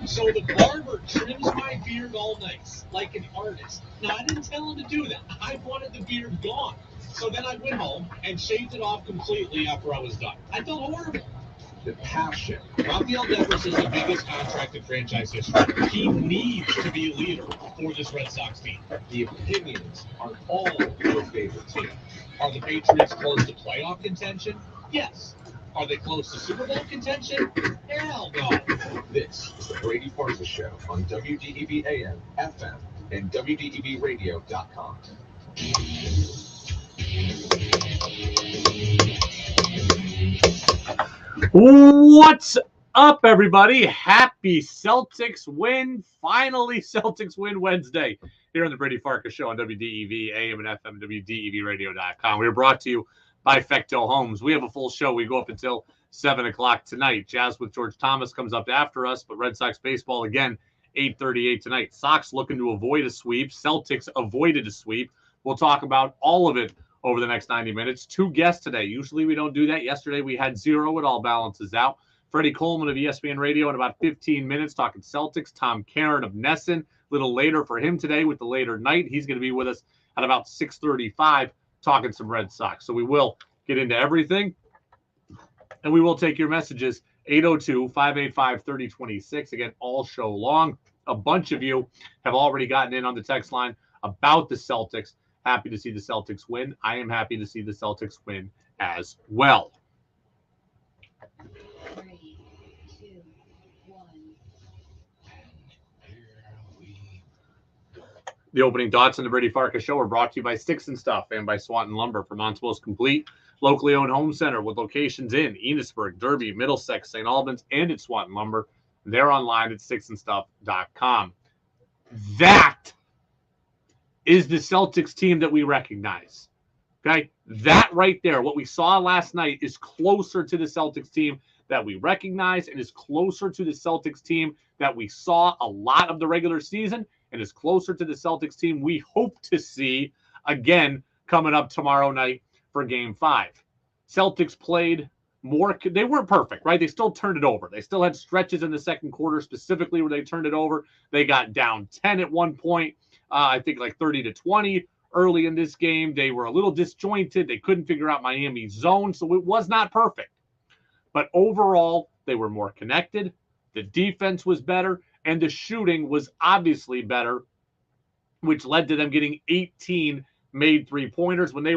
So the barber trims my beard all nice, like an artist. Now, I didn't tell him to do that. I wanted the beard gone. So then I went home and shaved it off completely after I was done. I felt horrible. The passion. Rafael Devers is the biggest contract in franchise history. He needs to be a leader for this Red Sox team. The opinions are all your favorite team. Are the Patriots close to playoff contention? Yes. Are they close to Super Bowl contention? Hell no. This is the Brady Farkas Show on WDEV AM, FM, and WDEVradio.com. What's up, everybody? Happy Celtics win. Finally, Celtics win Wednesday here on the Brady Farkas Show on WDEV AM and FM, WDEVradio.com. We are brought to you by Fecto Homes. We have a full show. We go up until 7 o'clock tonight. Jazz with George Thomas comes up after us, but Red Sox baseball again, 8:38 tonight. Sox looking to avoid a sweep. Celtics avoided a sweep. We'll talk about all of it over the next 90 minutes. Two guests today. Usually we don't do that. Yesterday we had zero. It all balances out. Freddie Coleman of ESPN Radio in about 15 minutes talking Celtics. Tom Karen of Nesson. A little later for him today with the later night. He's going to be with us at about 6:35 talking some Red Sox. So we will get into everything. And we will take your messages, 802-585-3026. Again, all show long. A bunch of you have already gotten in on the text line about the Celtics. Happy to see the Celtics win. I am happy to see the Celtics win as well. 3, 2, 1. The opening thoughts on the Brady Farkas Show are brought to you by Sticks and Stuff and by Swanton Lumber, Vermont's most complete locally owned home center with locations in Enosburg, Derby, Middlesex, St. Albans, and at Swanton Lumber. They're online at sticksandstuff.com. That is the Celtics team that we recognize. Okay? That right there, what we saw last night, is closer to the Celtics team that we recognize and is closer to the Celtics team that we saw a lot of the regular season and is closer to the Celtics team we hope to see again coming up tomorrow night for Game 5. Celtics played more. They weren't perfect, right? They still turned it over. They still had stretches in the second quarter specifically where they turned it over. They got down 10 at one point. I think like 30-20 early in this game. They were a little disjointed. They couldn't figure out Miami's zone, so it was not perfect. But overall, they were more connected. The defense was better, and the shooting was obviously better, which led to them getting 18 made three-pointers when they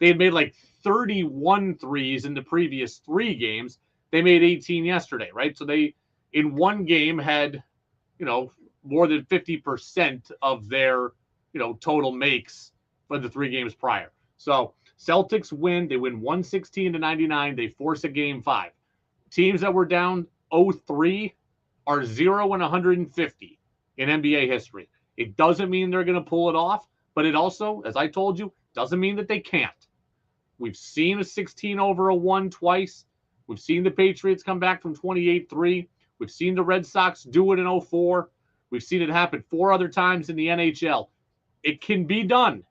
had made like 31 threes in the previous 3 games. They made 18 yesterday, right? So they, in one game, had, more than 50% of their, total makes for the 3 games prior. So Celtics win. They win 116-99. They force a Game 5. Teams that were down 0-3 are 0-150 in NBA history. It doesn't mean they're going to pull it off, but it also, as I told you, doesn't mean that they can't. We've seen a 16-1 twice. We've seen the Patriots come back from 28-3. We've seen the Red Sox do it in 04. We've seen it happen 4 other times in the NHL. It can be done.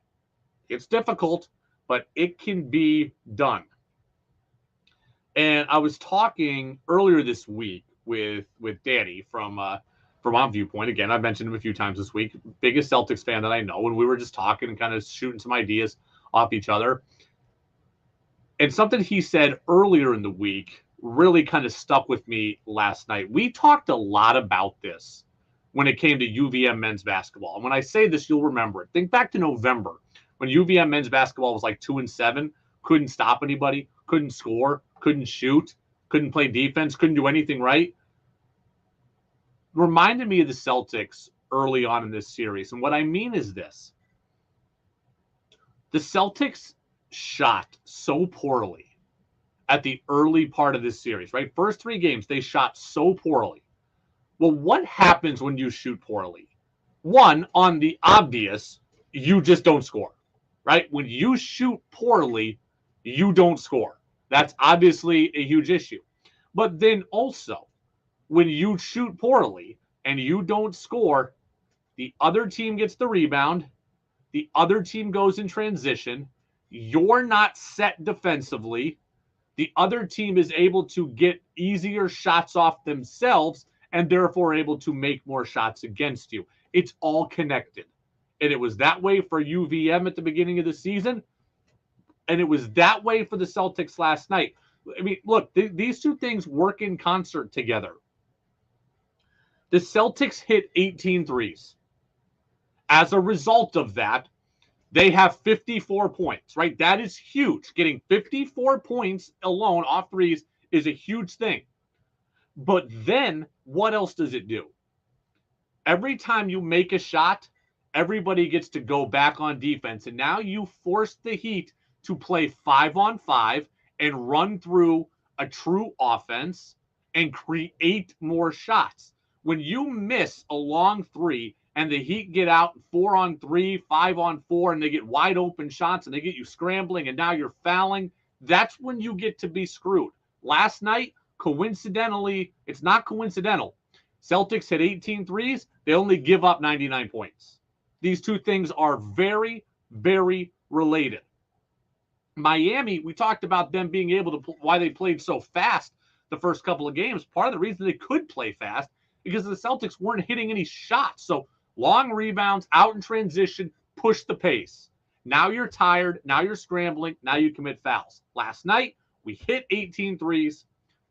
It's difficult, but it can be done. And I was talking earlier this week with Danny from Vermont Viewpoint. Again, I've mentioned him a few times this week. Biggest Celtics fan that I know. And we were just talking and kind of shooting some ideas off each other. And something he said earlier in the week really kind of stuck with me last night. We talked a lot about this when it came to UVM men's basketball. And when I say this, you'll remember it. Think back to November when UVM men's basketball was like 2-7, couldn't stop anybody, couldn't score, couldn't shoot, couldn't play defense, couldn't do anything right. Reminded me of the Celtics early on in this series. And what I mean is this. The Celtics shot so poorly at the early part of this series, right? First 3 games, they shot so poorly. Well, what happens when you shoot poorly? One, on the obvious, you just don't score, right? When you shoot poorly, you don't score. That's obviously a huge issue. But then also, when you shoot poorly and you don't score, the other team gets the rebound, the other team goes in transition, you're not set defensively, the other team is able to get easier shots off themselves and therefore able to make more shots against you. It's all connected. And it was that way for UVM at the beginning of the season. And it was that way for the Celtics last night. I mean, look, these two things work in concert together. The Celtics hit 18 threes. As a result of that, they have 54 points, right? That is huge. Getting 54 points alone off threes is a huge thing. But then what else does it do? Every time you make a shot, everybody gets to go back on defense. And now you force the Heat to play 5-on-5 and run through a true offense and create more shots. When you miss a long three and the Heat get out 4-on-3, 5-on-4, and they get wide open shots and they get you scrambling and now you're fouling, that's when you get to be screwed. Last night, coincidentally, it's not coincidental. Celtics hit 18 threes. They only give up 99 points. These two things are very, very related. Miami, we talked about them being able to, why they played so fast the first couple of games. Part of the reason they could play fast because the Celtics weren't hitting any shots. So long rebounds, out in transition, push the pace. Now you're tired. Now you're scrambling. Now you commit fouls. Last night, we hit 18 threes,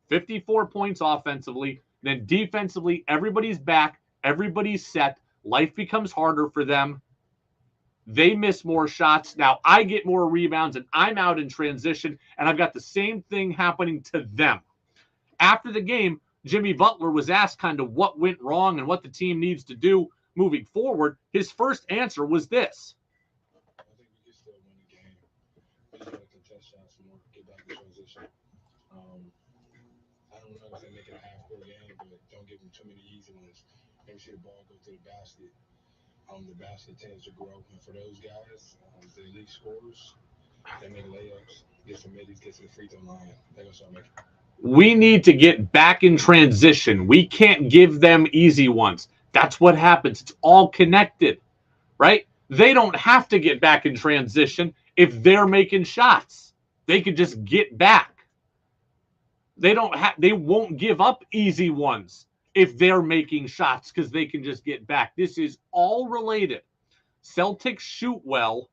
54 points offensively. Then defensively, everybody's back. Everybody's set. Life becomes harder for them. They miss more shots. Now I get more rebounds and I'm out in transition, and I've got the same thing happening to them. After the game, Jimmy Butler was asked kind of what went wrong and what the team needs to do moving forward. His first answer was this. I think we can still win the game. We just got to contest shots more, get back in transition. I don't know if they make it a half-court game, but don't give them too many easy ones. Make sure the ball goes to the basket. The basket tends to grow, and for those guys, the elite scorers, they make layups, get some middies, get to the free throw line. They're gonna start making. We need to get back in transition. We can't give them easy ones. That's what happens. It's all connected, right? They don't have to get back in transition if they're making shots. They could just get back. They won't give up easy ones if they're making shots because they can just get back. This is all related. Celtics shoot well.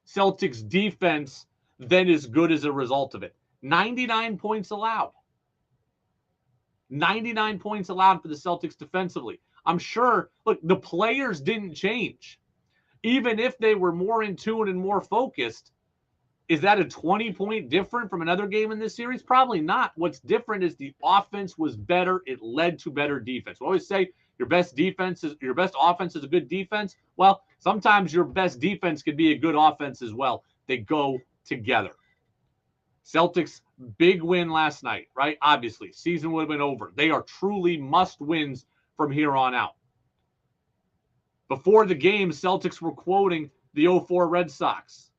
Celtics defense then is good as a result of it. 99 points allowed. 99 points allowed for the Celtics defensively. I'm sure, look, the players didn't change. Even if they were more in tune and more focused, is that a 20-point different from another game in this series? Probably not. What's different is the offense was better. It led to better defense. We always say your best offense is a good defense. Well, sometimes your best defense could be a good offense as well. They go together. Celtics, big win last night, right? Obviously, season would have been over. They are truly must wins from here on out. Before the game, Celtics were quoting the 04 Red Sox.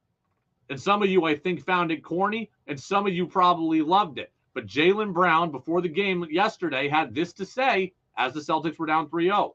And some of you, I think, found it corny, and some of you probably loved it. But Jaylen Brown, before the game yesterday, had this to say as the Celtics were down 3-0.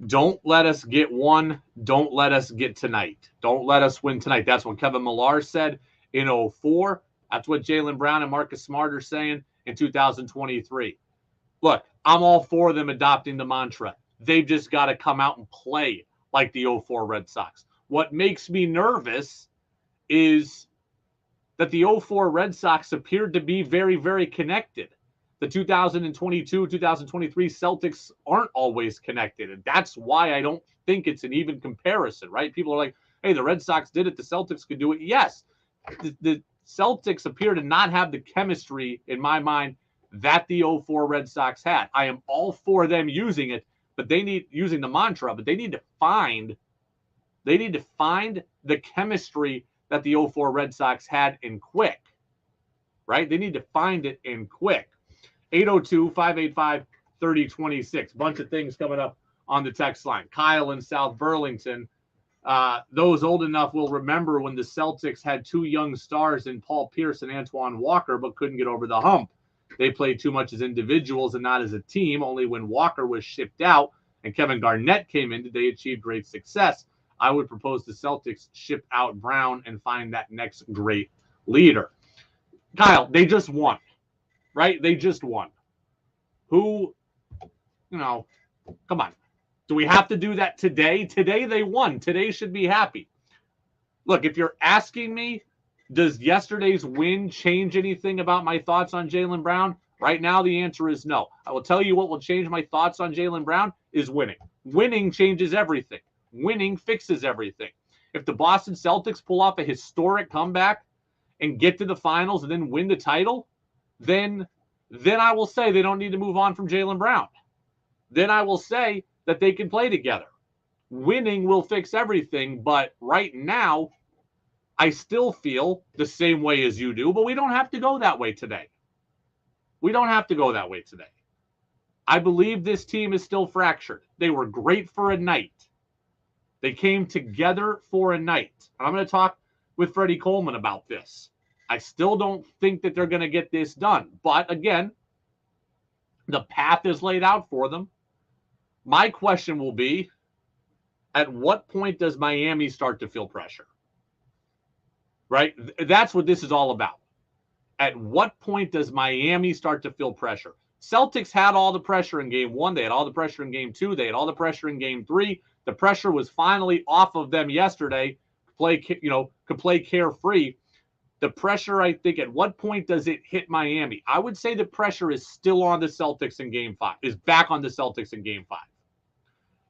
Don't let us get one. Don't let us get tonight. Don't let us win tonight. That's what Kevin Millar said in 04. That's what Jaylen Brown and Marcus Smart are saying in 2023. Look, I'm all for them adopting the mantra. They've just got to come out and play like the 04 Red Sox. What makes me nervous is that the 04 Red Sox appeared to be very, very connected. The 2022, 2023 Celtics aren't always connected. And that's why I don't think it's an even comparison, right? People are like, hey, the Red Sox did it. The Celtics could do it. Yes, the Celtics appear to not have the chemistry, in my mind, that the 04 Red Sox had. I am all for them using it, but they need using the mantra, but they need to find the chemistry that the 04 Red Sox had in quick, right? They need to find it in quick. 802-585-3026. Bunch of things coming up on the text line. Kyle in South Burlington Those old enough will remember when the Celtics had two young stars in Paul Pierce and Antoine Walker, but couldn't get over the hump. They played too much as individuals and not as a team. Only when Walker was shipped out and Kevin Garnett came in did they achieve great success. I would propose the Celtics ship out Brown and find that next great leader. Kyle, they just won, right? They just won. Who, come on. Do we have to do that today? Today they won. Today should be happy. Look, if you're asking me, does yesterday's win change anything about my thoughts on Jaylen Brown? Right now, the answer is no. I will tell you what will change my thoughts on Jaylen Brown is winning. Winning changes everything. Winning fixes everything. If the Boston Celtics pull off a historic comeback and get to the finals and then win the title, then I will say they don't need to move on from Jaylen Brown. Then I will say that they can play together. Winning will fix everything, but right now, I still feel the same way as you do, but we don't have to go that way today. We don't have to go that way today. I believe this team is still fractured. They were great for a night. They came together for a night. And I'm going to talk with Freddie Coleman about this. I still don't think that they're going to get this done. But again, the path is laid out for them. My question will be, at what point does Miami start to feel pressure? Right? That's what this is all about. At what point does Miami start to feel pressure? Celtics had all the pressure in game one. They had all the pressure in game two. They had all the pressure in game three. The pressure was finally off of them yesterday. Could play carefree. The pressure, I think, at what point does it hit Miami? I would say the pressure is still on the Celtics in game five, is back on the Celtics in game five.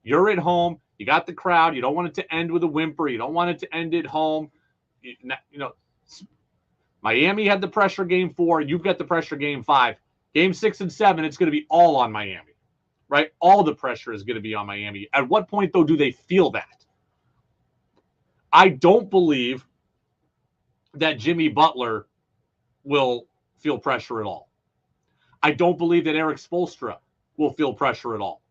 You're at home. You got the crowd. You don't want it to end with a whimper. You don't want it to end at home. Miami had the pressure game four. You've got the pressure game five. Game 6 and 7, it's going to be all on Miami, right? All the pressure is going to be on Miami. At what point, though, do they feel that? I don't believe that Jimmy Butler will feel pressure at all. I don't believe that Eric Spoelstra will feel pressure at all.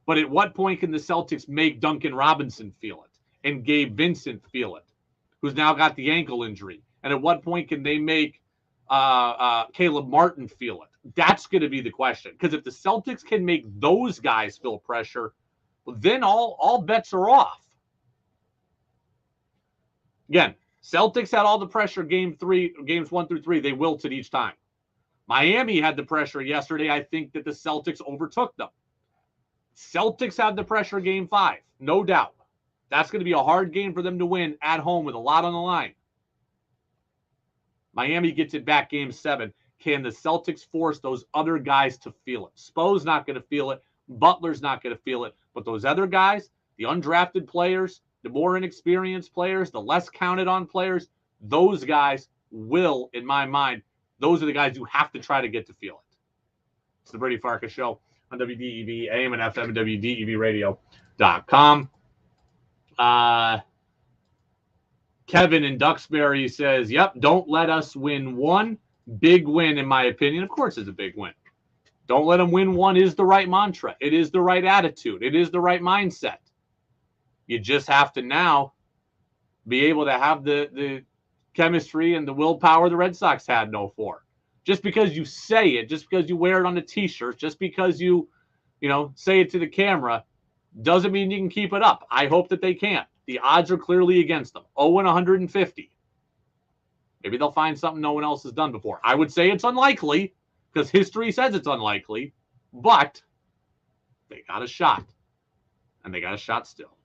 But at what point can the Celtics make Duncan Robinson feel it and Gabe Vincent feel it, who's now got the ankle injury? And at what point can they make Caleb Martin feel it? That's going to be the question. Because if the Celtics can make those guys feel pressure, then all bets are off. Again, Celtics had all the pressure games 1 through 3. They wilted each time. Miami had the pressure yesterday. I think that the Celtics overtook them. Celtics had the pressure game 5, no doubt. That's going to be a hard game for them to win at home with a lot on the line. Miami gets it back game 7. Can the Celtics force those other guys to feel it? Spo's not going to feel it. Butler's not going to feel it. But those other guys, the undrafted players, the more inexperienced players, the less counted on players, those guys will, in my mind, those are the guys you have to try to get to feel it. It's the Brady Farkas Show on WDEV, AM and FM, and WDEVradio.com. Kevin in Duxbury says, yep, don't let us win one. Big win, in my opinion. Of course, it's a big win. Don't let them win one is the right mantra. It is the right attitude. It is the right mindset. You just have to now be able to have the chemistry and the willpower the Red Sox had no for. Just because you say it, just because you wear it on a T-shirt, just because you say it to the camera, doesn't mean you can keep it up. I hope that they can. The odds are clearly against them. 0-150. Maybe they'll find something no one else has done before. I would say it's unlikely because history says it's unlikely, but they got a shot, and they got a shot still.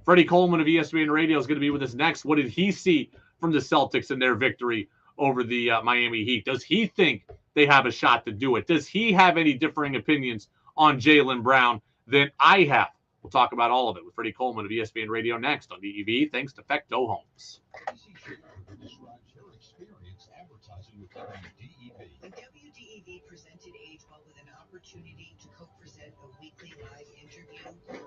Freddie Coleman of ESPN Radio is going to be with us next. What did he see from the Celtics in their victory over the Miami Heat? Does he think they have a shot to do it? Does he have any differing opinions on Jaylen Brown than I have? We'll talk about all of it with Freddie Coleman of ESPN Radio next on DEV, thanks to Fecto Homes. When WDEV presented Age Well with an opportunity to co-present a weekly live interview,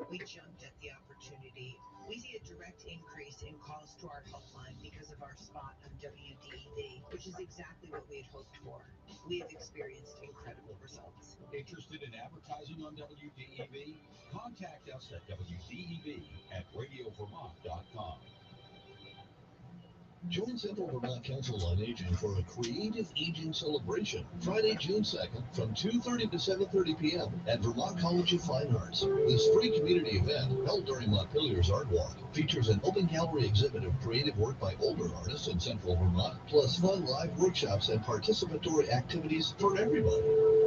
we jumped at the opportunity. We see a direct increase in calls to our helpline because of our spot on WDEV, which is exactly what we had hoped for. We've experienced incredible results. Interested in advertising on WDEV? Contact us at WDEV@radiovermont.com. Join Central Vermont Council on Aging for a creative aging celebration Friday, June 2nd from 2:30 to 7:30 p.m. at Vermont College of Fine Arts. This free community event, held during Montpelier's Art Walk, features an open gallery exhibit of creative work by older artists in Central Vermont, plus fun live workshops and participatory activities for everybody.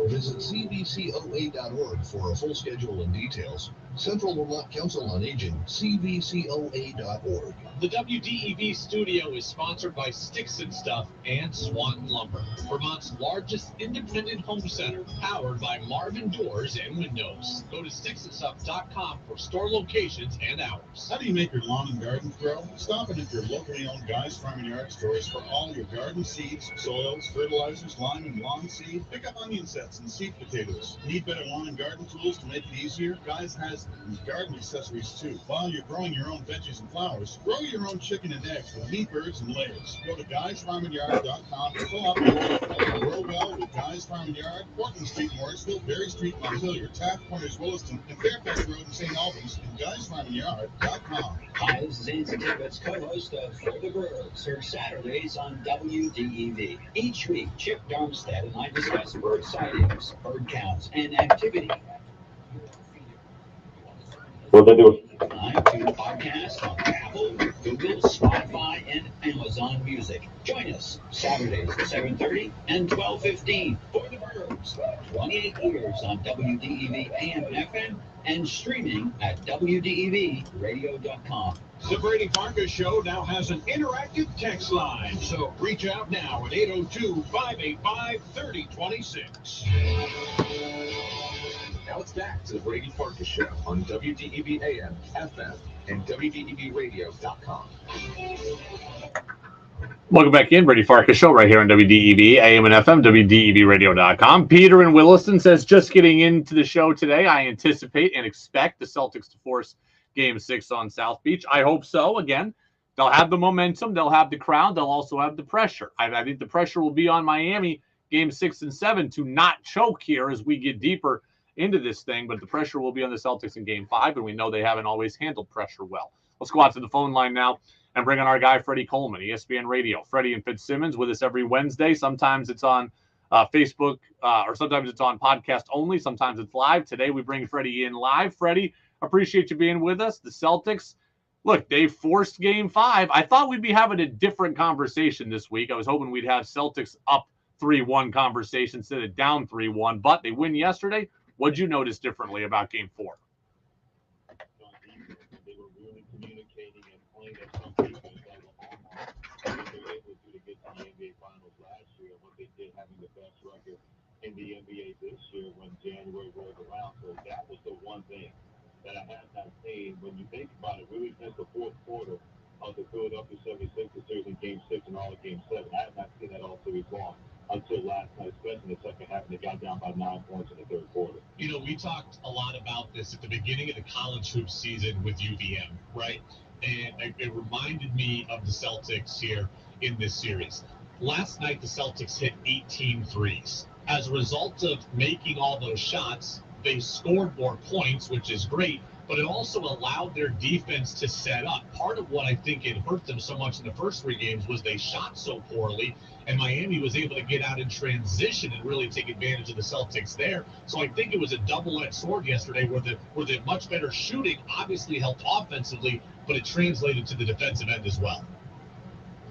Visit cvcoa.org for a full schedule and details. Central Vermont Council on Aging, cvcoa.org. The WDEV studio is sponsored by Sticks and Stuff and Swanton Lumber, Vermont's largest independent home center, powered by Marvin Doors and Windows. Go to sticksandstuff.com for store locations and hours. How do you make your lawn and garden grow? Stop in at your locally owned Guy's Farm and Yard stores for all your garden seeds, soils, fertilizers, lime and lawn seed. Pick up onion sets and seed potatoes. Need better lawn and garden tools to make it easier? Guy's has garden accessories too. While you're growing your own veggies and flowers, grow your own chicken and eggs with meat birds and layers. Go to guysfarmandyard.com to fill out your grow well with Guy's Farm and Yard, Portland Street, Morrisville, Berry Street, Montpelier, Taft Corners, Williston, and Fairfax Road in St. Albans, and guysfarmandyard.com. Hi, this is Anson Tibbetts, co-host of For the Birds, heard Saturdays on WDEV. Each week, Chip Darmstadt and I discuss bird sightings, bird counts, and activity. What they do? iTunes podcast on Apple, Google, Spotify, and Amazon Music. Join us Saturdays at 7:30 and 12:15 for the Birds. 28 years on WDEV AM and FM and streaming at WDEVradio.com. The Brady Farkas Show now has an interactive text line, so reach out now at 802-585-3026. Now it's back to the Brady Farkas Show on WDEV AM, FM, and WDEVradio.com. Welcome back in, Brady Farkas Show right here on WDEV, AM and FM, WDEVradio.com. Peter in Williston says, just getting into the show today, I anticipate and expect the Celtics to force Game 6 on South Beach. I hope so. Again, they'll have the momentum, they'll have the crowd, they'll also have the pressure. I think the pressure will be on Miami, Game 6 and 7, to not choke here as we get deeper into this thing, but the pressure will be on the Celtics in Game 5, and we know they haven't always handled pressure well. Let's go out to the phone line now and bring on our guy, Freddie Coleman, ESPN Radio. Freddie and Fitzsimmons with us every Wednesday. Sometimes it's on Facebook, or sometimes it's on podcast only. Sometimes it's live. Today we bring Freddie in live. Freddie, appreciate you being with us. The Celtics, look, they forced Game 5. I thought we'd be having a different conversation this week. I was hoping we'd have Celtics up 3-1 conversation instead of down 3-1, but they win yesterday. What'd you notice differently about Game 4? They were really communicating and playing at some defense that was almost what they were able to do to get to the NBA Finals last year, what they did having the best record in the NBA this year when January rolled around. So that was the one thing that I have not seen when you think about it, really since the fourth quarter of the Philadelphia 76ers series in Game 6 and all of Game 7. I have not seen that all series long until last night, especially in the second half, and they got down by 9 points in the third quarter. You know, we talked a lot about this at the beginning of the college hoop season with UVM, right? And it reminded me of the Celtics here in this series. Last night, the Celtics hit 18 threes. As a result of making all those shots, they scored more points, which is great, but it also allowed their defense to set up. Part of what I think it hurt them so much in the first 3 games was they shot so poorly, and Miami was able to get out in transition and really take advantage of the Celtics there. So I think it was a double-edged sword yesterday where the much better shooting obviously helped offensively, but it translated to the defensive end as well.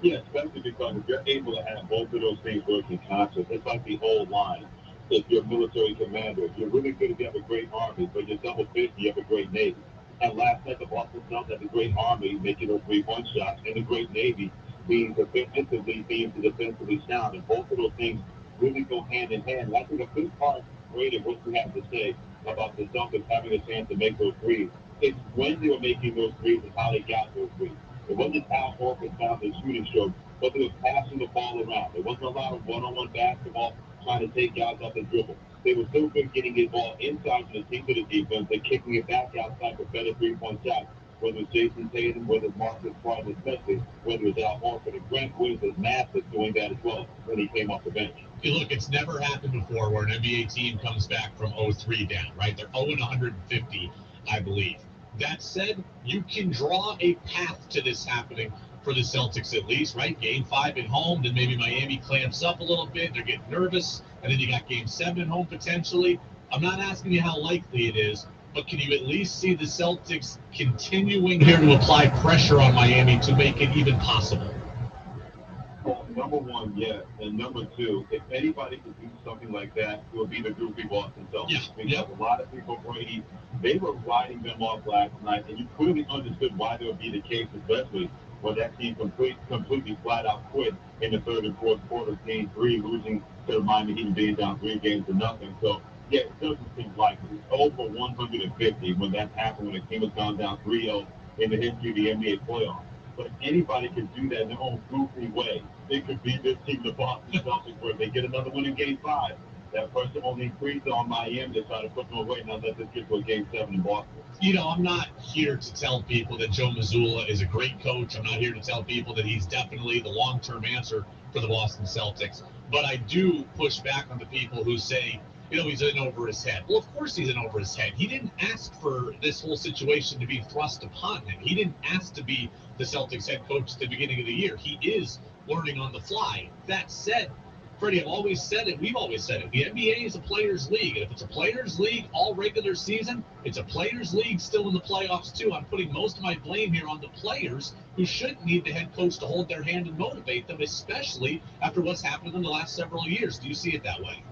Yeah, especially because if you're able to have both of those things working in concert, it's like the old line. If you're a military commander, you're really good if you have a great army, but you're double 50, you have a great navy. And last night, the Boston Celtics had a great army making those 3-point shots, and a great navy being defensively, being defensively sound. And both of those things really go hand in hand. And I think a big part, Brady, of what you have to say about the Celtics having a chance to make those threes, it's when they were making those threes and how they got those threes. It wasn't how Horford found the shooting stroke, but they were passing the ball around. There wasn't a lot of one-on-one basketball trying to take guys off the dribble. They were so good getting the ball inside to the team of the defense and kicking it back outside for better 3-point shots. whether it's Jason Tatum, whether it's Marcus Smart, especially whether it's Al Horford. And Grant Williams was massive doing that as well when he came off the bench. Hey, look, it's never happened before where an NBA team comes back from 0-3 down, right? They're 0-150, I believe. That said, you can draw a path to this happening for the Celtics at least, right? Game 5 at home, then maybe Miami clamps up a little bit. They're getting nervous, and then you got Game 7 at home potentially. I'm not asking you how likely it is, but can you at least see the Celtics continuing here to apply pressure on Miami to make it even possible? Well, number one, yes. And number two, if anybody could do something like that, it would be the goofy Boston Celtics. Yeah. Because a lot of people, Brady, they were riding them off last night, and you clearly understood why that would be the case, especially when that team completely flat out quit in the third and fourth quarter, game 3, losing to the Miami Heat and being down 3-0. So, yeah, it doesn't seem likely. Over 150 when that happened, when a team has gone down 3-0 in the history of the NBA playoffs. But if anybody can do that in their own goofy way, it could be this team, the Boston Celtics, where they get another one in Game 5. That pressure only increased on Miami to try to put them away. Now let this get to a Game 7 in Boston. You know, I'm not here to tell people that Joe Mazzulla is a great coach. I'm not here to tell people that he's definitely the long-term answer for the Boston Celtics. But I do push back on the people who say, you know, he's in over his head. Well, of course he's in over his head. He didn't ask for this whole situation to be thrust upon him. He didn't ask to be the Celtics head coach at the beginning of the year. He is learning on the fly. That said, Freddie, I've always said it. We've always said it. The NBA is a players' league. And if it's a players' league all regular season, it's a players' league still in the playoffs, too. I'm putting most of my blame here on the players who shouldn't need the head coach to hold their hand and motivate them, especially after what's happened in the last several years. Do you see it that way?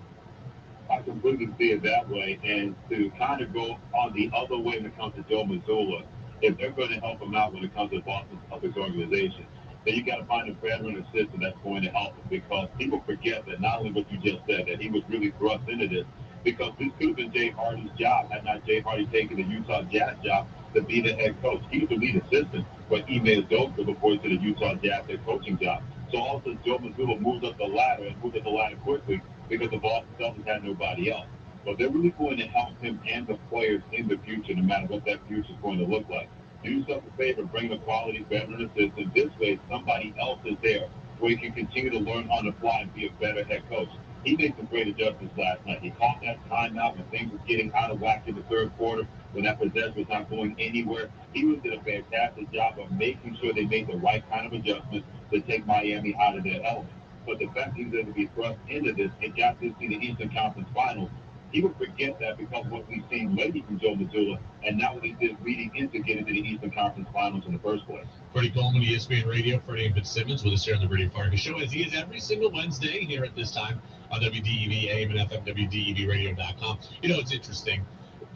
I completely see it that way. And to kind of go on the other way when it comes to Joe Mazzulla, if they're going to help him out when it comes to the Boston Celtics organization, then you got to find a veteran assistant that's going to help him, because people forget that not only what you just said, that he was really thrust into this, because this could have been Jay Hardy's job had not Jay Hardy taken the Utah Jazz job to be the head coach. He was the lead assistant for Ime Udoka before he took the Utah Jazz head coaching job. So also Joe Mazzulla moved up the ladder and moved up the ladder quickly because the Boston Celtics had nobody else. But they're really going to help him and the players in the future, no matter what that future is going to look like. Do yourself a favor, bring a quality veteran assistant. This way, somebody else is there where you can continue to learn on the fly and be a better head coach. He made some great adjustments last night. He caught that timeout when things were getting out of whack in the third quarter, when that possession was not going anywhere. He did a fantastic job of making sure they made the right kind of adjustments to take Miami out of their element. But the fact that he's able to be thrust into this and got to see the Eastern Conference Finals, he would forget that because of what we've seen lately from Joe Mazzulla, and not what he did leading into getting to the Eastern Conference Finals in the first place. Freddie Coleman, ESPN Radio, Freddie and Fitzsimmons with us here on the Brady Farkas Show, as he is every single Wednesday here at this time on WDEV AM and FM, WDEVradio.com. You know, it's interesting.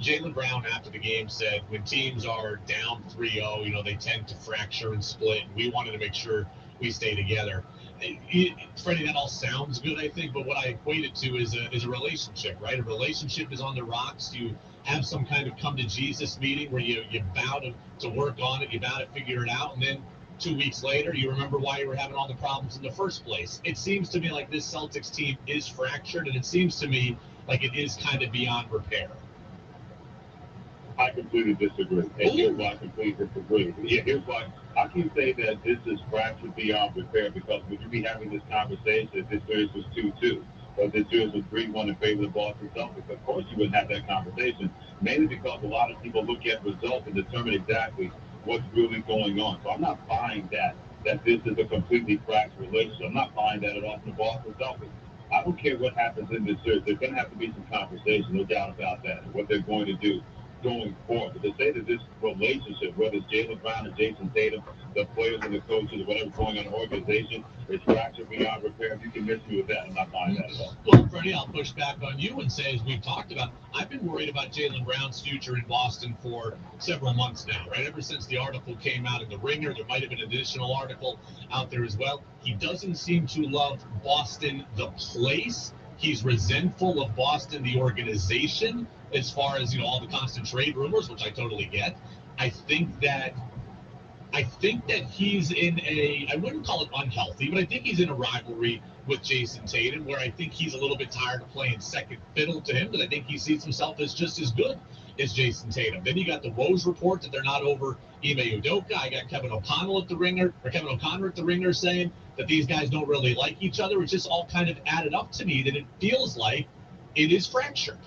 Jaylen Brown, after the game, said when teams are down 3-0, you know, they tend to fracture and split. And we wanted to make sure we stay together. Freddie, that all sounds good, I think, but what I equate it to is a relationship, right? A relationship is on the rocks. You have some kind of come to Jesus meeting where you vow to work on it, you vow to figure it out, and then 2 weeks later, you remember why you were having all the problems in the first place. It seems to me like this Celtics team is fractured, and it seems to me like it is kind of beyond repair. I completely disagree. And here's why I completely disagree. Here's why I can say that this is fractured beyond repair, because would you be having this conversation if this series was 2-2? Or this series was 3-1 in favor of the Boston Celtics? Of course you wouldn't have that conversation, mainly because a lot of people look at results and determine exactly what's really going on. So I'm not buying that this is a completely fractured relationship. I'm not buying that at all from the Boston Celtics. I don't care what happens in this series. There's going to have to be some conversation, no doubt about that, and what they're going to do going forward. But to say that this relationship, whether it's Jaylen Brown or Jason Tatum, the players and the coaches or whatever's going on in the organization, is fractured beyond repair. If you can miss me with that, I'm not buying that at all. Well, Freddie, I'll push back on you and say, as we've talked about, I've been worried about Jaylen Brown's future in Boston for several months now, right? Ever since the article came out in the Ringer, there might have been an additional article out there as well. He doesn't seem to love Boston, the place. He's resentful of Boston, the organization, as far as, you know, all the constant trade rumors, which I totally get. I think that he's in I wouldn't call it unhealthy, but I think he's in a rivalry with Jason Tatum, where I think he's a little bit tired of playing second fiddle to him, but I think he sees himself as just as good is Jason Tatum. Then you got the Woj report that they're not over Ime Udoka. I got Kevin O'Connor at the Ringer saying that these guys don't really like each other. It's just all kind of added up to me that it feels like it is fractured.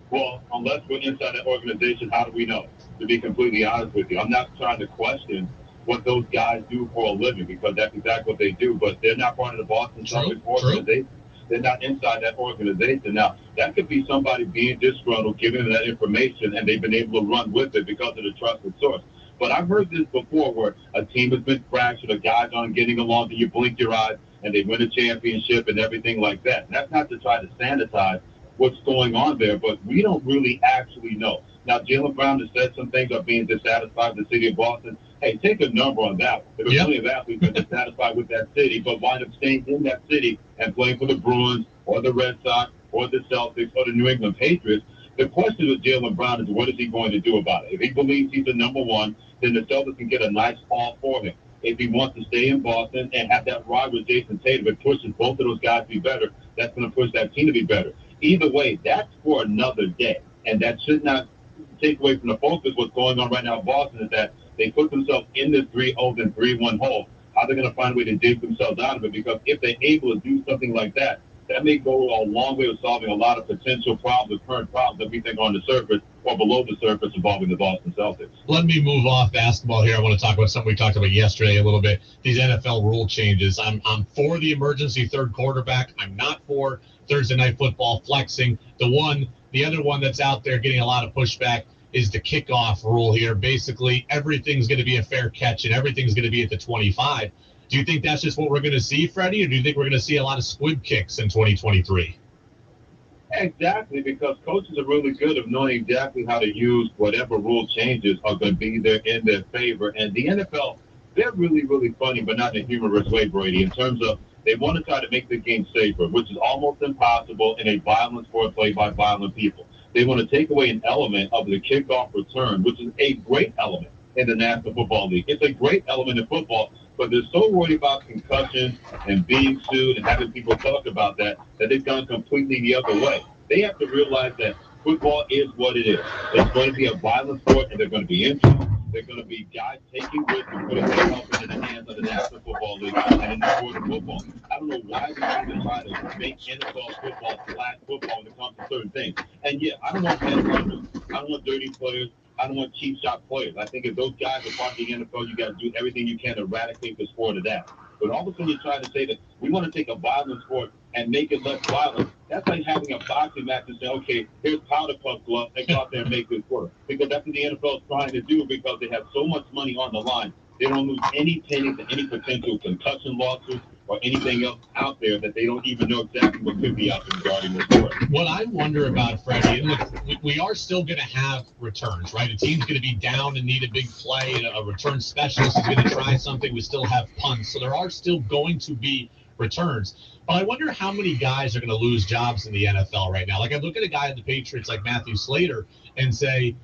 Well, unless we're inside that organization, how do we know? To be completely honest with you, I'm not trying to question what those guys do for a living, because that's exactly what they do, but they're not part of the Boston Celtics organization. They're not inside that organization. Now, that could be somebody being disgruntled, giving them that information, and they've been able to run with it because of the trusted source. But I've heard this before, where a team has been fractured, a guys aren't getting along, and you blink your eyes, and they win a championship and everything like that. And that's not to try to sanitize what's going on there, but we don't really actually know. Now, Jaylen Brown has said some things are being dissatisfied with the city of Boston. Hey, take a number on that one. There are plenty of athletes that are dissatisfied with that city, but wind up staying in that city and playing for the Bruins or the Red Sox or the Celtics or the New England Patriots. The question with Jaylen Brown is, what is he going to do about it? If he believes he's the number one, then the Celtics can get a nice haul for him. If he wants to stay in Boston and have that ride with Jason Tatum, it pushes both of those guys to be better. That's going to push that team to be better. Either way, that's for another day, and that should not take away from the focus. What's going on right now in Boston is that they put themselves in this 3-0 and 3-1 hole. How they're going to find a way to dig themselves out of it, because if they're able to do something like that, that may go a long way of solving a lot of potential problems, current problems that we think are on the surface or below the surface involving the Boston Celtics. Let me move off basketball here. I want to talk about something we talked about yesterday a little bit, these NFL rule changes. I'm for the emergency third quarterback. I'm not for Thursday Night Football flexing. The other one that's out there getting a lot of pushback is the kickoff rule here. Basically, everything's going to be a fair catch and everything's going to be at the 25. Do you think that's just what we're going to see, Freddie, or do you think we're going to see a lot of squib kicks in 2023? Exactly, because coaches are really good at knowing exactly how to use whatever rule changes are going to be there in their favor. And the NFL, they're really, really funny, but not in a humorous way, Brady, in terms of they want to try to make the game safer, which is almost impossible in a violent sport played by violent people. They want to take away an element of the kickoff return, which is a great element in the National Football League. It's a great element in football, but they're so worried about concussion and being sued and having people talk about that they've gone completely the other way. They have to realize that football is what it is. It's going to be a violent sport, and they're going to be injured. They're going to be guys taking risks and putting their health into the hands of the National Football League and in the sport of football. I don't know why we even try to make NFL football flag football when it comes to certain things. And yeah, I don't want bad runners. I don't want dirty players. I don't want cheap shot players. I think if those guys are part of the NFL, you got to do everything you can to eradicate the sport of that. But all of a sudden you're trying to say that we want to take a violent sport and make it less violent. That's like having a boxing match and say, okay, here's powder puff gloves, and go out there and make this work. Because that's what the NFL is trying to do, because they have so much money on the line. They don't lose any penny to any potential concussion lawsuits or anything else out there that they don't even know exactly what could be out there regarding the sport. What I wonder about, Freddie, and look, we are still going to have returns, right? A team's going to be down and need a big play, and a return specialist is going to try something. We still have punts, so there are still going to be returns. But I wonder how many guys are going to lose jobs in the NFL right now. Like, I look at a guy in the Patriots like Matthew Slater and say,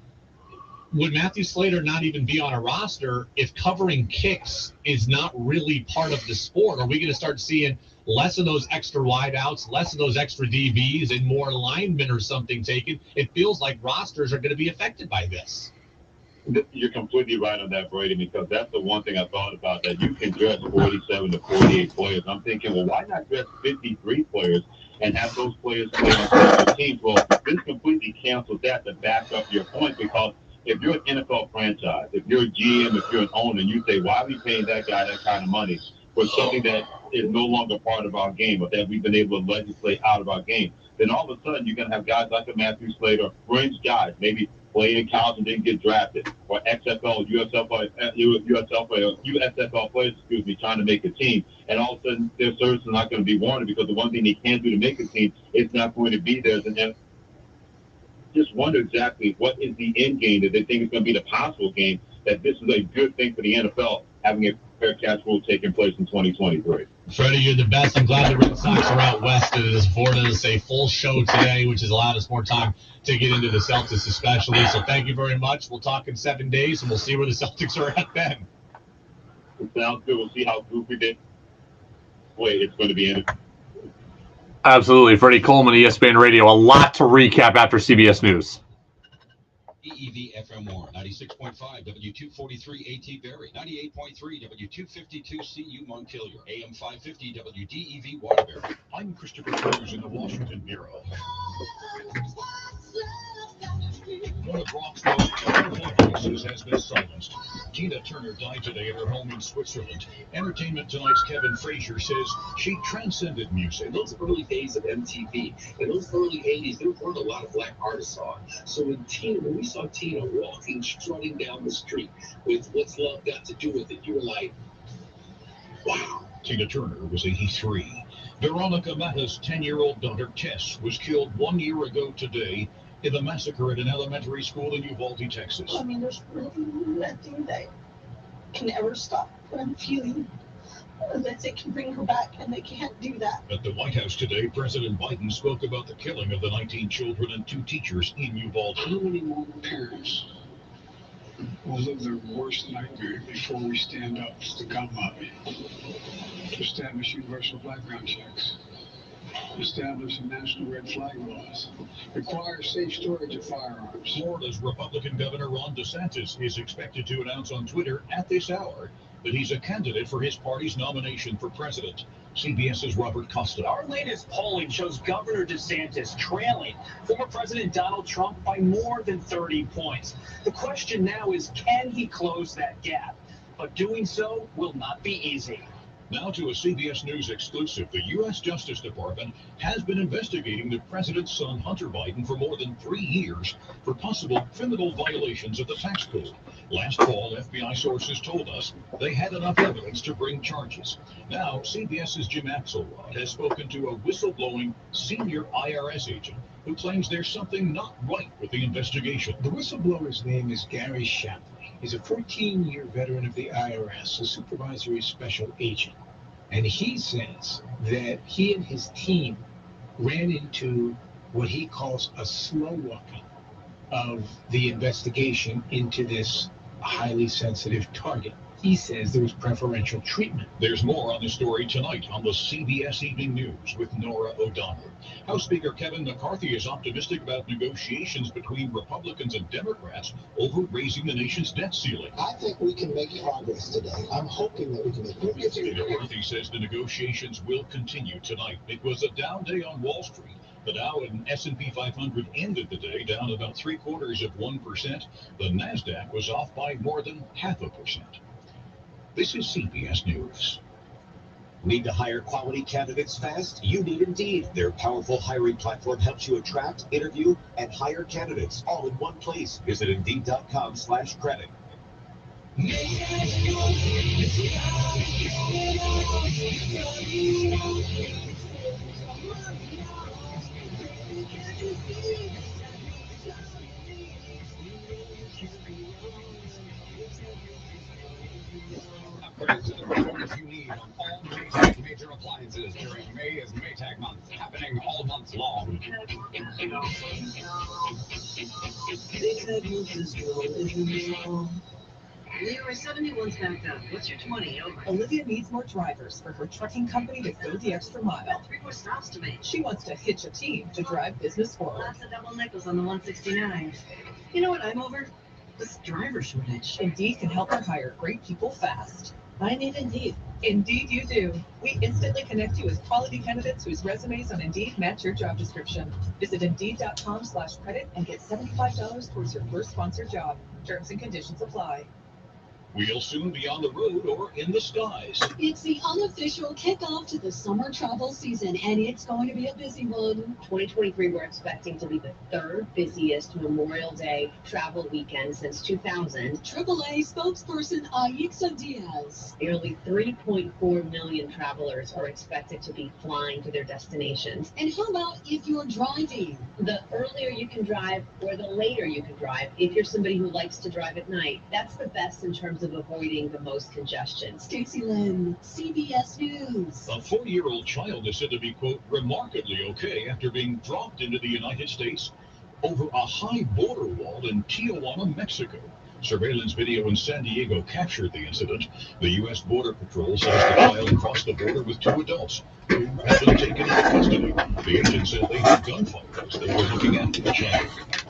would Matthew Slater not even be on a roster if covering kicks is not really part of the sport? Are we going to start seeing less of those extra wideouts, less of those extra DBs, and more linemen or something taken? It feels like rosters are going to be affected by this. You're completely right on that, Brady, because that's the one thing I thought about, that you can dress 47 to 48 players. I'm thinking, well, why not dress 53 players and have those players play on special teams? Well, this completely cancels that to back up your point, because if you're an NFL franchise, if you're a GM, if you're an owner, and you say, why are we paying that guy that kind of money for something that is no longer part of our game, or that we've been able to legislate out of our game, then all of a sudden you're going to have guys like a Matthew Slater, fringe guys, maybe played in college and didn't get drafted, or XFL, USFL players, trying to make a team. And all of a sudden their services are not going to be warranted, because the one thing they can't do to make a team is not going to be there. And then just wonder exactly what is the end game that they think is going to be the possible game, that this is a good thing for the NFL, having a fair catch rule taking place in 2023. Freddie, you're the best. I'm glad the Red Sox are out west. It has afforded us a full show today, which has allowed us more time to get into the Celtics especially. So thank you very much. We'll talk in 7 days, and we'll see where the Celtics are at then. It sounds good. We'll see how goofy it's going to be in it. Absolutely. Freddie Coleman, ESPN Radio. A lot to recap after CBS News. EEV FM Warren, 96.5 W243 AT Berry, 98.3 W252 CU Montpelier, AM 550 WDEV Waterbury. I'm Christopher Cruz in the Washington Bureau. One of rock's most powerful voices has been silenced. Tina Turner died today at her home in Switzerland. Entertainment Tonight's Kevin Frazier says she transcended music. In those early days of MTV, in those early 80s, there weren't a lot of black artists on. So when we saw Tina walking, strutting down the street with What's Love Got to Do With It, you were like, wow. Tina Turner was 83. Veronica Matta's 10-year-old daughter Tess was killed 1 year ago today in the massacre at an elementary school in Uvalde, Texas. I mean, there's really nothing that can ever stop what I'm feeling. That they can bring her back, and they can't do that. At the White House today, President Biden spoke about the killing of the 19 children and 2 teachers in Uvalde. How many more parents will live their worst nightmare before we stand up to come up to establish universal background checks, establish national red flag laws, require safe storage of firearms? Florida's Republican Governor Ron DeSantis is expected to announce on Twitter at this hour that he's a candidate for his party's nomination for president. CBS's Robert Costa. Our latest polling shows Governor DeSantis trailing former President Donald Trump by more than 30 points. The question now is, can he close that gap? But doing so will not be easy. Now to a CBS News exclusive. The U.S. Justice Department has been investigating the president's son, Hunter Biden, for more than 3 years for possible criminal violations of the tax code. Last fall, FBI sources told us they had enough evidence to bring charges. Now, CBS's Jim Axelrod has spoken to a whistleblowing senior IRS agent who claims there's something not right with the investigation. The whistleblower's name is Gary Shapley. He's a 14-year veteran of the IRS, a supervisory special agent. And he says that he and his team ran into what he calls a slow walking of the investigation into this highly sensitive target. He says there was preferential treatment. There's more on the story tonight on the CBS Evening News with Nora O'Donnell. House Speaker Kevin McCarthy is optimistic about negotiations between Republicans and Democrats over raising the nation's debt ceiling. I think we can make progress today. I'm hoping that we can make progress. Speaker McCarthy says the negotiations will continue tonight. It was a down day on Wall Street. The Dow and S&P 500 ended the day down about 0.75%. The NASDAQ was off by more than 0.5%. This is CBS News. Need to hire quality candidates fast? You need Indeed. Their powerful hiring platform helps you attract, interview, and hire candidates all in one place. Visit Indeed.com/credit. Upgrades to the performance you need on all Maytag major appliances during May is Maytag month, happening all month long. Leroy 71's backed up. What's your 20? Over. Olivia needs more drivers for her trucking company to go the extra mile. Got 3 more stops to make. She wants to hitch a team to drive business forward. Lots of double nickels on the 169. You know what I'm over? This driver shortage. Indeed can help her hire great people fast. I need Indeed. Indeed you do. We instantly connect you with quality candidates whose resumes on Indeed match your job description. Visit Indeed.com/credit and get $75 towards your first sponsored job. Terms and conditions apply. We'll soon be on the road or in the skies. It's the unofficial kickoff to the summer travel season, and it's going to be a busy one. 2023, we're expecting to be the 3rd busiest Memorial Day travel weekend since 2000. AAA spokesperson Aixa Diaz. Nearly 3.4 million travelers are expected to be flying to their destinations. And how about if you're driving? The earlier you can drive or the later you can drive, if you're somebody who likes to drive at night, that's the best in terms of avoiding the most congestion. Stacey Lynn, CBS News. A 4-year-old child is said to be, quote, remarkably okay after being dropped into the United States over a high border wall in Tijuana, Mexico. Surveillance video in San Diego captured the incident. The U.S. Border Patrol says the child crossed the border with 2 adults who had been taken into custody. The agent said they had gunfire as they were looking after the child.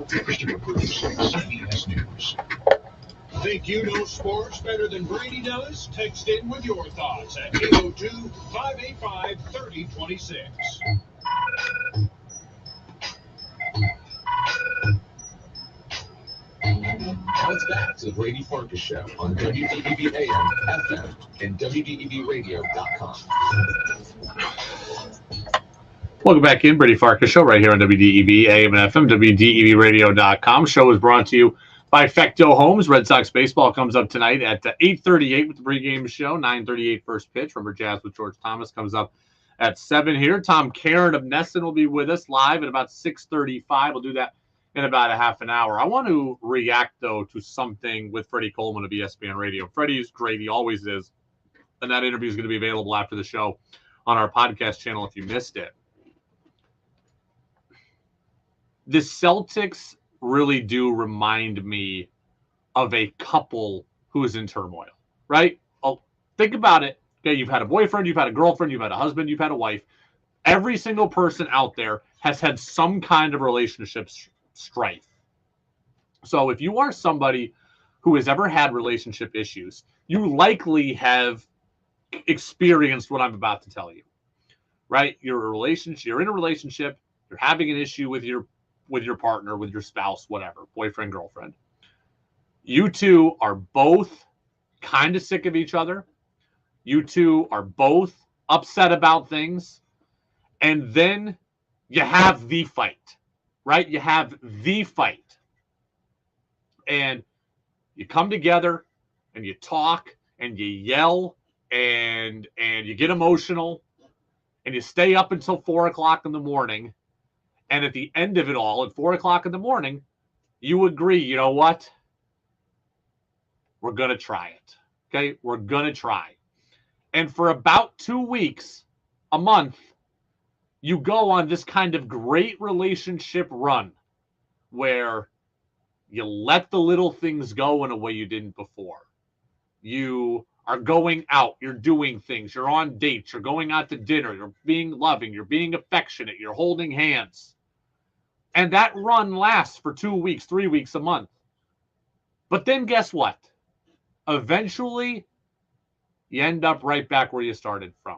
Christopher Cruz, CBS News. Think you know sports better than Brady does? Text in with your thoughts at 802-585-3026. Now it's back to the Brady Farkas Show on WDEV AM, FM, and WDEVradio.com. Welcome back in, Brady Farkas Show, right here on WDEV AM and FM, WDEVradio.com. Show is brought to you by Fecto Homes. Red Sox baseball comes up tonight at 8:38 with the pregame show. 9:38 first pitch. Remember, Jazz with George Thomas comes up at 7 here. Tom Karen of Nesson will be with us live at about 6:35. We'll do that in about a half an hour. I want to react, though, to something with Freddie Coleman of ESPN Radio. Freddie is great. He always is. And that interview is going to be available after the show on our podcast channel if you missed it. The Celtics really do remind me of a couple who is in turmoil, right? Oh, think about it. Okay, you've had a boyfriend, you've had a girlfriend, you've had a husband, you've had a wife. Every single person out there has had some kind of relationship strife. So if you are somebody who has ever had relationship issues, you likely have experienced what I'm about to tell you, right? You're in a relationship, you're having an issue with your partner, with your spouse, whatever, boyfriend, girlfriend. You two are both kind of sick of each other. You two are both upset about things. And then you have the fight, right? You have the fight. And you come together and you talk and you yell and you get emotional and you stay up until 4 o'clock in the morning. And at the end of it all, at 4 o'clock in the morning, you agree, you know what? We're going to try it. Okay? We're going to try. And for about 2 weeks, a month, you go on this kind of great relationship run where you let the little things go in a way you didn't before. You are going out. You're doing things. You're on dates. You're going out to dinner. You're being loving. You're being affectionate. You're holding hands. And that run lasts for 2 weeks, 3 weeks, a month. But then guess what? Eventually, you end up right back where you started from.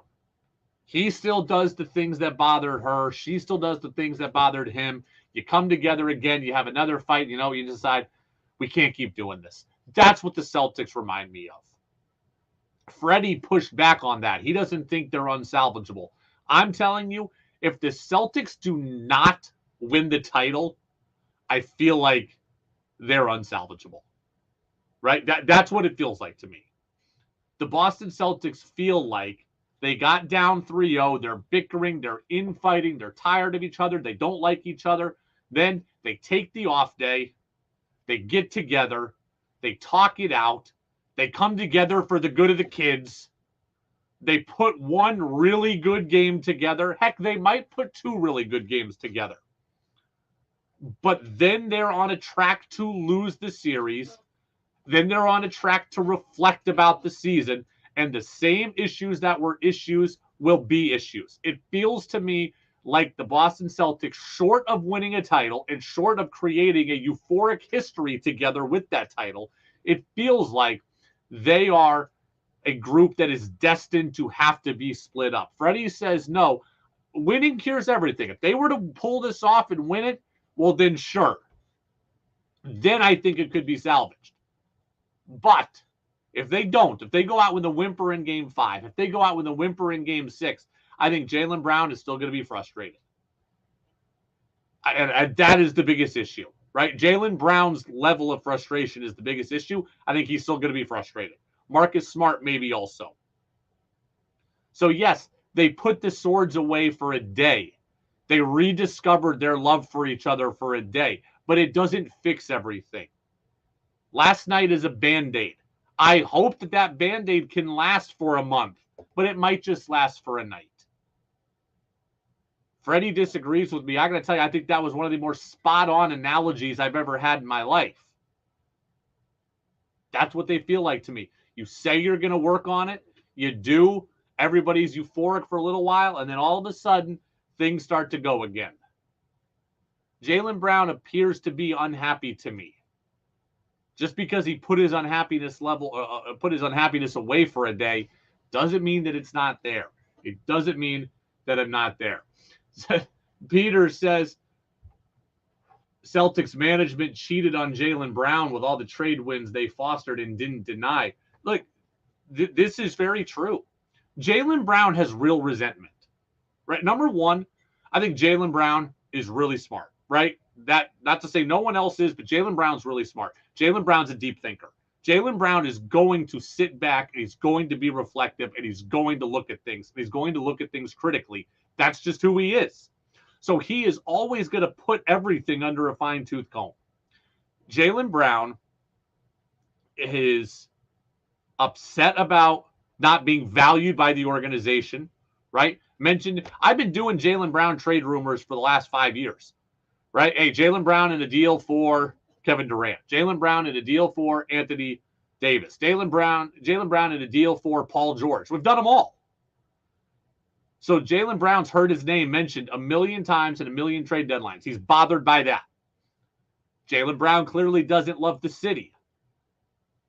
He still does the things that bothered her. She still does the things that bothered him. You come together again. You have another fight. You decide, we can't keep doing this. That's what the Celtics remind me of. Freddie pushed back on that. He doesn't think they're unsalvageable. I'm telling you, if the Celtics do not win the title, I feel like they're unsalvageable. Right? That's what it feels like to me. The Boston Celtics feel like they got down 3-0. They're bickering. They're infighting. They're tired of each other. They don't like each other. Then they take the off day. They get together. They talk it out. They come together for the good of the kids. They put one really good game together. Heck, they might put 2 really good games together. But then they're on a track to lose the series. Then they're on a track to reflect about the season. And the same issues that were issues will be issues. It feels to me like the Boston Celtics, short of winning a title and short of creating a euphoric history together with that title, it feels like they are a group that is destined to have to be split up. Freddie says, no, winning cures everything. If they were to pull this off and win it, well, then sure. Then I think it could be salvaged. But if they don't, if they go out with a whimper in Game 5, if they go out with a whimper in Game 6, I think Jaylen Brown is still going to be frustrated. And that is the biggest issue, right? Jaylen Brown's level of frustration is the biggest issue. I think he's still going to be frustrated. Marcus Smart maybe also. So yes, they put the swords away for a day. They rediscovered their love for each other for a day, but it doesn't fix everything. Last night is a Band-Aid. I hope that Band-Aid can last for a month, but it might just last for a night. Freddie disagrees with me. I got to tell you, I think that was one of the more spot-on analogies I've ever had in my life. That's what they feel like to me. You say you're going to work on it. You do. Everybody's euphoric for a little while, and then all of a sudden, things start to go again. Jaylen Brown appears to be unhappy to me. Just because he put his unhappiness away for a day doesn't mean that it's not there. It doesn't mean that I'm not there. Peter says Celtics management cheated on Jaylen Brown with all the trade wins they fostered and didn't deny. Look, this is very true. Jaylen Brown has real resentment, right? Number one, I think Jaylen Brown is really smart, right? That, not to say no one else is, but Jaylen Brown's really smart. Jaylen Brown's a deep thinker. Jaylen Brown is going to sit back and he's going to be reflective and he's going to look at things. He's going to look at things critically. That's just who he is. So he is always going to put everything under a fine-tooth comb. Jaylen Brown is upset about not being valued by the organization, right? I've been doing Jaylen Brown trade rumors for the last 5 years, right? Hey, Jaylen Brown in a deal for Kevin Durant. Jaylen Brown in a deal for Anthony Davis. Jaylen Brown in a deal for Paul George. We've done them all. So Jaylen Brown's heard his name mentioned a million times in a million trade deadlines. He's bothered by that. Jaylen Brown clearly doesn't love the city.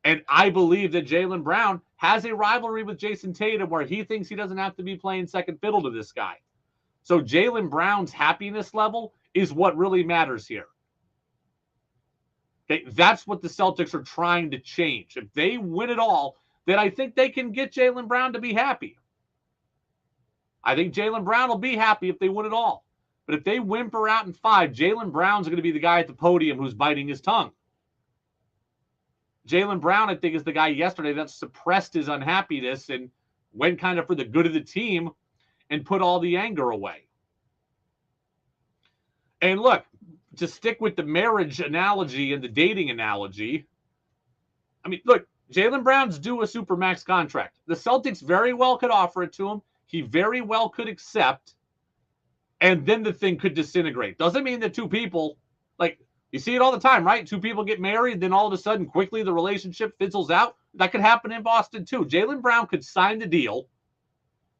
And I believe that Jaylen Brown has a rivalry with Jason Tatum where he thinks he doesn't have to be playing second fiddle to this guy. So Jaylen Brown's happiness level is what really matters here. Okay, that's what the Celtics are trying to change. If they win it all, then I think they can get Jaylen Brown to be happy. I think Jaylen Brown will be happy if they win it all. But if they whimper out in 5, Jaylen Brown's going to be the guy at the podium who's biting his tongue. Jaylen Brown, I think, is the guy yesterday that suppressed his unhappiness and went kind of for the good of the team and put all the anger away. And look, to stick with the marriage analogy and the dating analogy, I mean, look, Jaylen Brown's due a Supermax contract. The Celtics very well could offer it to him. He very well could accept, and then the thing could disintegrate. Doesn't mean that two people, like, you see it all the time, right? Two people get married, then all of a sudden, quickly the relationship fizzles out. That could happen in Boston, too. Jaylen Brown could sign the deal,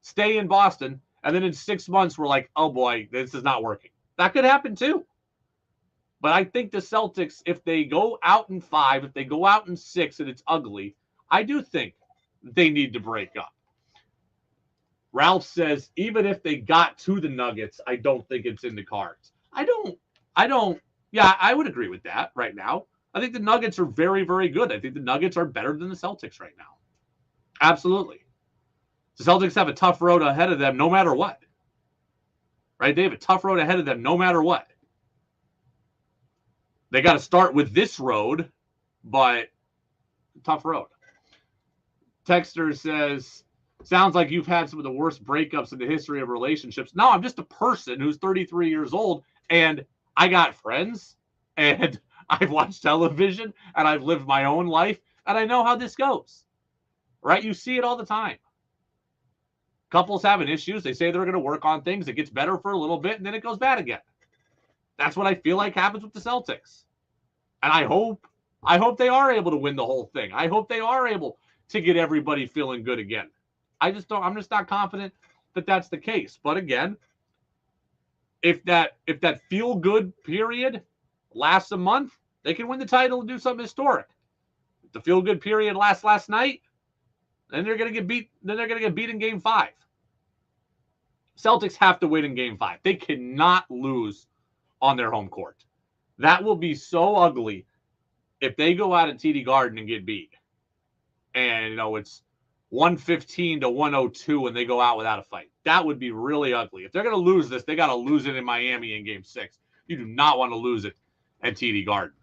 stay in Boston, and then in 6 months, we're like, oh, boy, this is not working. That could happen, too. But I think the Celtics, if they go out in 5, if they go out in 6 and it's ugly, I do think they need to break up. Ralph says, even if they got to the Nuggets, I don't think it's in the cards. Yeah, I would agree with that right now. I think the Nuggets are very, very good. I think the Nuggets are better than the Celtics right now. Absolutely. The Celtics have a tough road ahead of them no matter what. Right? They have a tough road ahead of them no matter what. They got to start with this road, but tough road. Texter says, sounds like you've had some of the worst breakups in the history of relationships. No, I'm just a person who's 33 years old, and I got friends, and I've watched television, and I've lived my own life, and I know how this goes. Right? You see it all the time. Couples having issues. They say they're going to work on things. It gets better for a little bit, and then it goes bad again. That's what I feel like happens with the Celtics. And I hope they are able to win the whole thing. I hope they are able to get everybody feeling good again. I'm just not confident that that's the case. But again, if that feel good period lasts a month, they can win the title and do something historic. If the feel good period lasts last night, then they're going to get beat. Then they're going to get beat in Game 5. Celtics have to win in Game 5. They cannot lose on their home court. That will be so ugly if they go out at TD Garden and get beat. And, it's 115 to 102 and they go out without a fight. That would be really ugly. If they're going to lose this, they got to lose it in Miami in Game 6. You do not want to lose it at TD Garden.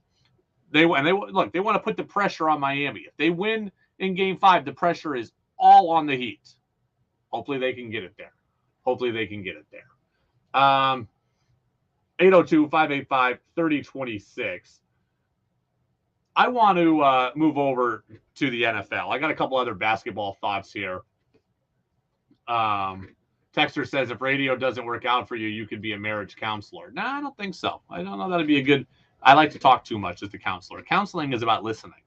They want to put the pressure on Miami. If they win in Game 5, the pressure is all on the Heat. Hopefully they can get it there. 802-585-3026. I want to move over to the NFL. I got a couple other basketball thoughts here. Texter says, if radio doesn't work out for you, you could be a marriage counselor. No, I don't think so. I don't know that'd be a good. I like to talk too much as the counselor. Counseling is about listening,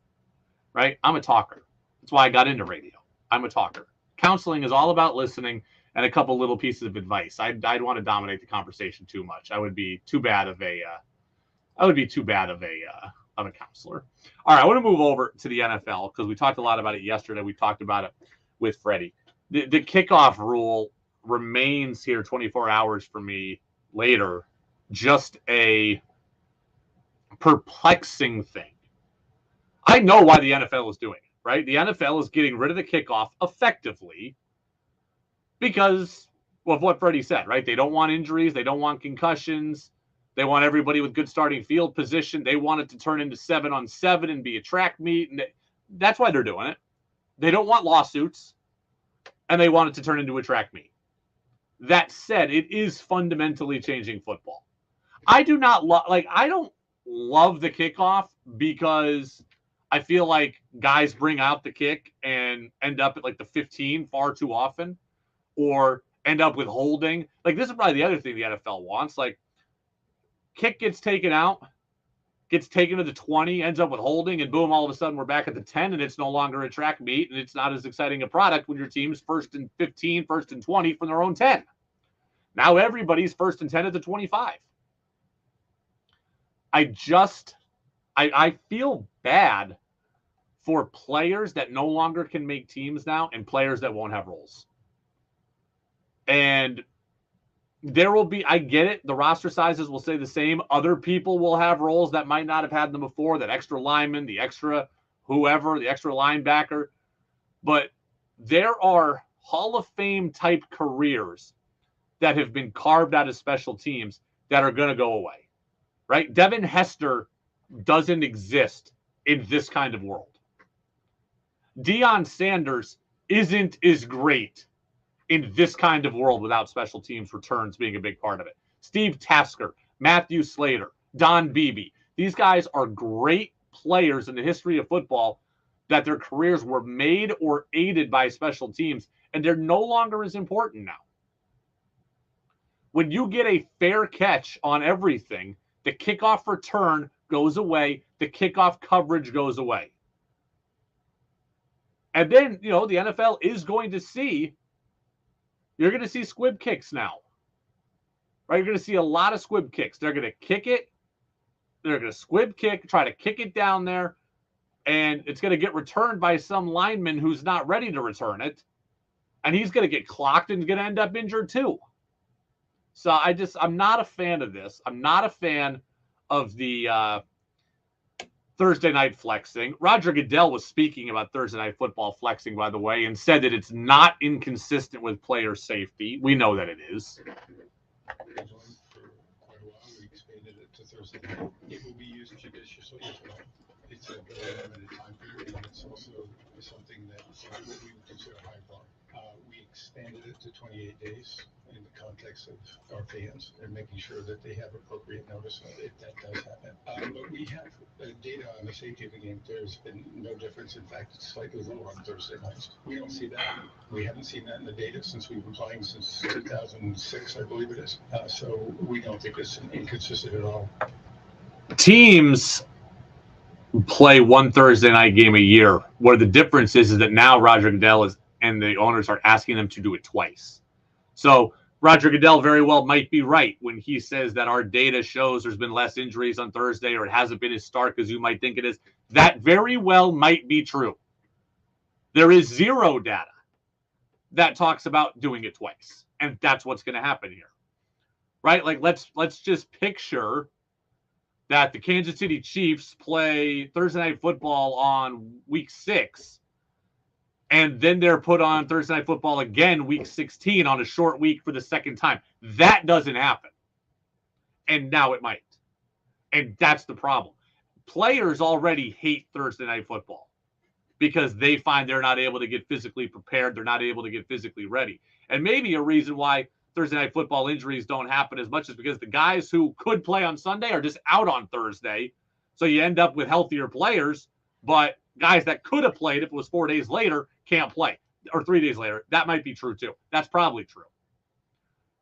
right? I'm a talker. That's why I got into radio. I'm a talker. Counseling is all about listening and a couple little pieces of advice. I'd want to dominate the conversation too much. I would be too bad of a counselor. All right, I want to move over to the NFL because we talked a lot about it yesterday. We talked about it with Freddie. The kickoff rule remains here 24 hours for me later, just a perplexing thing. I know why the NFL is doing it, right? The NFL is getting rid of the kickoff effectively because of what Freddie said, right? They don't want injuries. They don't want concussions. They want everybody with good starting field position. They want it to turn into 7-on-7 and be a track meet. And that's why they're doing it. They don't want lawsuits, and they want it to turn into a track meet. That said, it is fundamentally changing football. I don't love the kickoff because I feel like guys bring out the kick and end up at like the 15 far too often, or end up with holding. Like, this is probably the other thing the NFL wants. Like, kick gets taken out, gets taken to the 20, ends up with holding, and boom, all of a sudden we're back at the 10, and it's no longer a track meet, and it's not as exciting a product when your team's 1st and 15, 1st and 20 from their own 10. Now everybody's 1st and 10 at the 25. I feel bad for players that no longer can make teams now and players that won't have roles. And there will be, I get it, the roster sizes will stay the same. Other people will have roles that might not have had them before, that extra lineman, the extra whoever, the extra linebacker. But there are Hall of Fame type careers that have been carved out of special teams that are going to go away, right? Devin Hester doesn't exist in this kind of world. Deion Sanders isn't as great in this kind of world without special teams returns being a big part of it. Steve Tasker, Matthew Slater, Don Beebe. These guys are great players in the history of football that their careers were made or aided by special teams, and they're no longer as important now. When you get a fair catch on everything, the kickoff return goes away, the kickoff coverage goes away. And then, the NFL is going to see, you're going to see squib kicks now, right? You're going to see a lot of squib kicks. They're going to kick it. They're going to squib kick, try to kick it down there, and it's going to get returned by some lineman who's not ready to return it, and he's going to get clocked and going to end up injured too. So I'm not a fan of this. I'm not a fan of the Thursday night flexing. Roger Goodell was speaking about Thursday night football flexing, by the way, and said that it's not inconsistent with player safety. We know that it is. For quite a while, we expanded it to Thursday night. It will be used judiciously as well. It's a very limited time period, and it's also something that what we would consider high bar. We expanded it to 28 days in the context of our fans and making sure that they have appropriate notice if that does happen. But we have data on the safety of the game. There's been no difference. In fact, it's slightly lower on Thursday nights. We don't see that. We haven't seen that in the data since we've been playing since 2006, I believe it is. So we don't think it's inconsistent at all. Teams play one Thursday night game a year, where the difference is that now Roger Goodell and the owners are asking them to do it twice. So Roger Goodell very well might be right when he says that our data shows there's been less injuries on Thursday, or it hasn't been as stark as you might think it is. That very well might be true. There is zero data that talks about doing it twice, and that's what's going to happen here, right? Like let's just picture that the Kansas City Chiefs play Thursday night football on week 6. And then they're put on Thursday night football again, week 16, on a short week for the second time. That doesn't happen. And now it might. And that's the problem. Players already hate Thursday night football because they find they're not able to get physically prepared. They're not able to get physically ready. And maybe a reason why Thursday night football injuries don't happen as much is because the guys who could play on Sunday are just out on Thursday. So you end up with healthier players, but guys that could have played if it was 4 days later can't play, or 3 days later. That might be true too. That's probably true,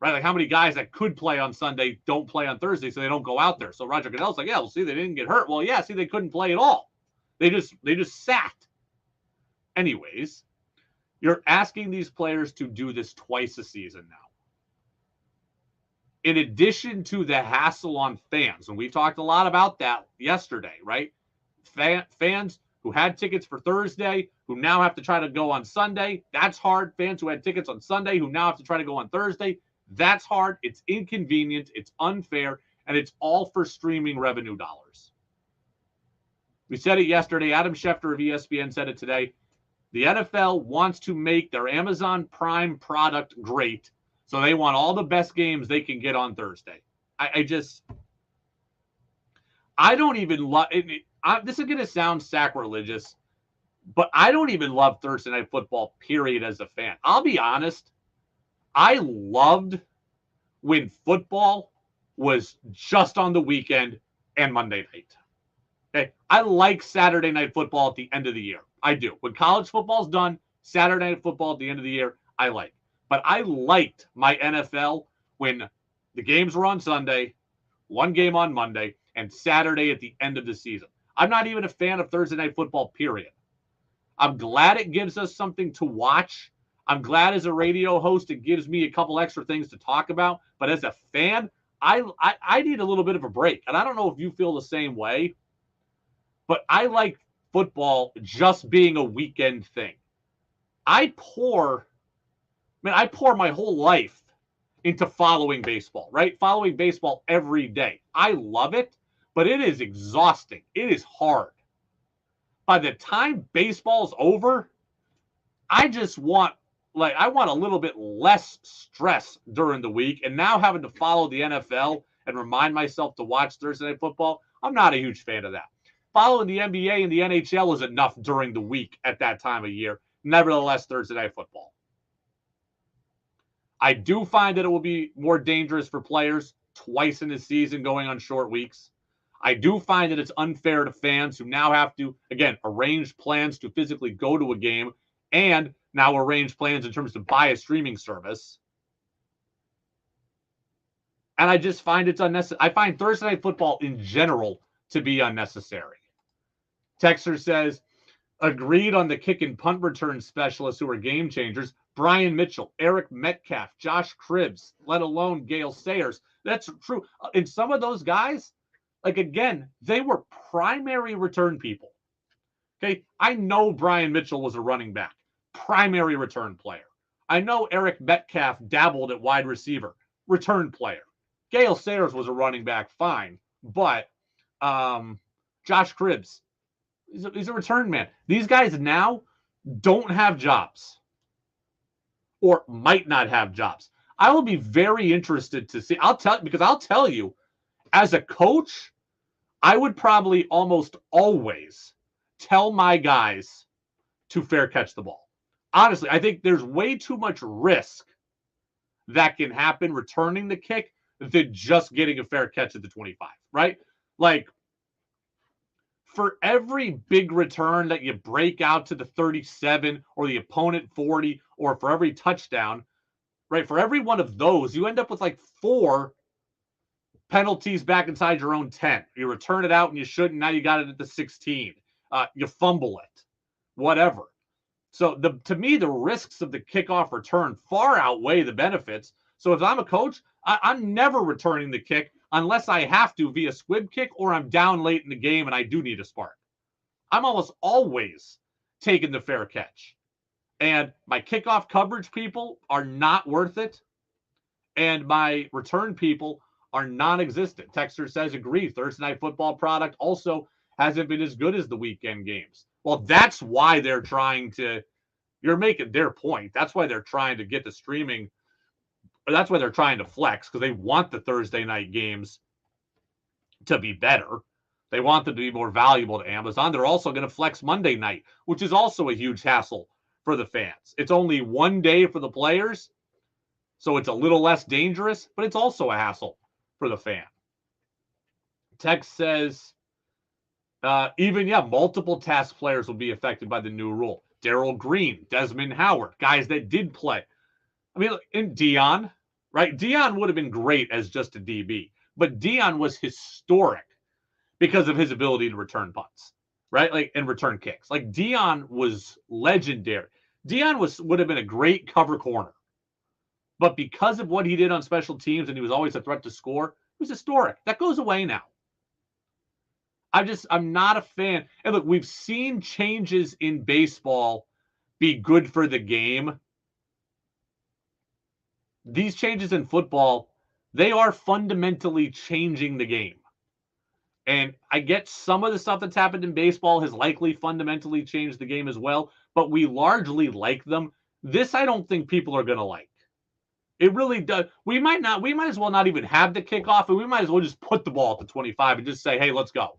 right? Like how many guys that could play on Sunday don't play on Thursday, so they don't go out there. So Roger Goodell's like, yeah, well, see, they didn't get hurt. Well, yeah, see, they couldn't play at all. They just sat. Anyways, you're asking these players to do this twice a season now. In addition to the hassle on fans, and we talked a lot about that yesterday, right? Fans who had tickets for Thursday, who now have to try to go on Sunday, that's hard. Fans who had tickets on Sunday, who now have to try to go on Thursday, that's hard. It's inconvenient, it's unfair, and it's all for streaming revenue dollars. We said it yesterday. Adam Schefter of ESPN said it today. The NFL wants to make their Amazon Prime product great, so they want all the best games they can get on Thursday. I don't even love it. This is going to sound sacrilegious, but I don't even love Thursday Night Football, period, as a fan. I'll be honest. I loved when football was just on the weekend and Monday night. Okay, I like Saturday Night Football at the end of the year. I do. When college football's done, Saturday Night Football at the end of the year, I like. But I liked my NFL when the games were on Sunday, one game on Monday, and Saturday at the end of the season. I'm not even a fan of Thursday Night Football, period. I'm glad it gives us something to watch. I'm glad as a radio host it gives me a couple extra things to talk about. But as a fan, I need a little bit of a break. And I don't know if you feel the same way, but I like football just being a weekend thing. I pour my whole life into following baseball, right? Following baseball every day. I love it, but it is exhausting. It is hard. By the time baseball's over, I just want a little bit less stress during the week. And now having to follow the NFL and remind myself to watch Thursday Night Football, I'm not a huge fan of that. Following the NBA and the NHL is enough during the week at that time of year. Nevertheless, Thursday Night Football. I do find that it will be more dangerous for players twice in the season going on short weeks. I do find that it's unfair to fans who now have to, again, arrange plans to physically go to a game and now arrange plans in terms of buy a streaming service. And I just find it's unnecessary. I find Thursday Night Football in general to be unnecessary. Texter says, agreed on the kick and punt return specialists who are game changers. Brian Mitchell, Eric Metcalf, Josh Cribbs, let alone Gale Sayers. That's true. And some of those guys, like, again, they were primary return people. Okay, I know Brian Mitchell was a running back, primary return player. I know Eric Metcalf dabbled at wide receiver, return player. Gale Sayers was a running back, fine. But Josh Cribbs, he's a return man. These guys now don't have jobs or might not have jobs. I will be very interested to see. I'll tell you, as a coach, I would probably almost always tell my guys to fair catch the ball. Honestly, I think there's way too much risk that can happen returning the kick than just getting a fair catch at the 25, right? Like, for every big return that you break out to the 37 or the opponent 40, or for every touchdown, right? For every one of those, you end up with like 4 penalties back inside your own 10. You return it out and you shouldn't. Now you got it at the 16. You fumble it, whatever. So to me, the risks of the kickoff return far outweigh the benefits. So if I'm a coach, I'm never returning the kick unless I have to via squib kick or I'm down late in the game and I do need a spark. I'm almost always taking the fair catch. And my kickoff coverage people are not worth it. And my return people are non-existent. Texter says, agree. Thursday Night Football product also hasn't been as good as the weekend games. Well, that's why they're trying to, you're making their point. That's why they're trying to get the streaming. That's why they're trying to flex, because they want the Thursday night games to be better. They want them to be more valuable to Amazon. They're also going to flex Monday night, which is also a huge hassle for the fans. It's only one day for the players, so it's a little less dangerous, but it's also a hassle for the fan. Text says, multiple task players will be affected by the new rule. Darrell Green, Desmond Howard, guys that did play. I mean, in Dion, right? Dion would have been great as just a DB, but Dion was historic because of his ability to return punts. right? Like, and return kicks. Like, Dion was legendary. Dion would have been a great cover corner. But because of what he did on special teams, and he was always a threat to score, it was historic. That goes away now. I'm not a fan. And look, we've seen changes in baseball be good for the game. These changes in football, they are fundamentally changing the game. And I get some of the stuff that's happened in baseball has likely fundamentally changed the game as well, but we largely like them. This I don't think people are going to like. It really does. We might as well not even have the kickoff, and we might as well just put the ball at the 25 and just say, hey, let's go.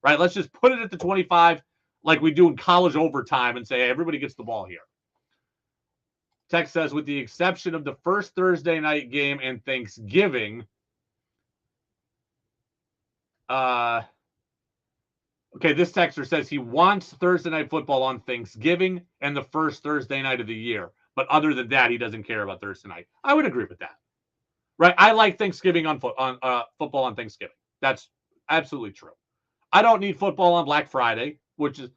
Right? Let's just put it at the 25 like we do in college overtime and say, hey, everybody gets the ball here. Text says, with the exception of the first Thursday night game and Thanksgiving, okay, this texter says he wants Thursday night football on Thanksgiving and the first Thursday night of the year. But other than that, he doesn't care about Thursday night. I would agree with that. Right? I like Thanksgiving on football on Thanksgiving. That's absolutely true. I don't need football on Black Friday, which is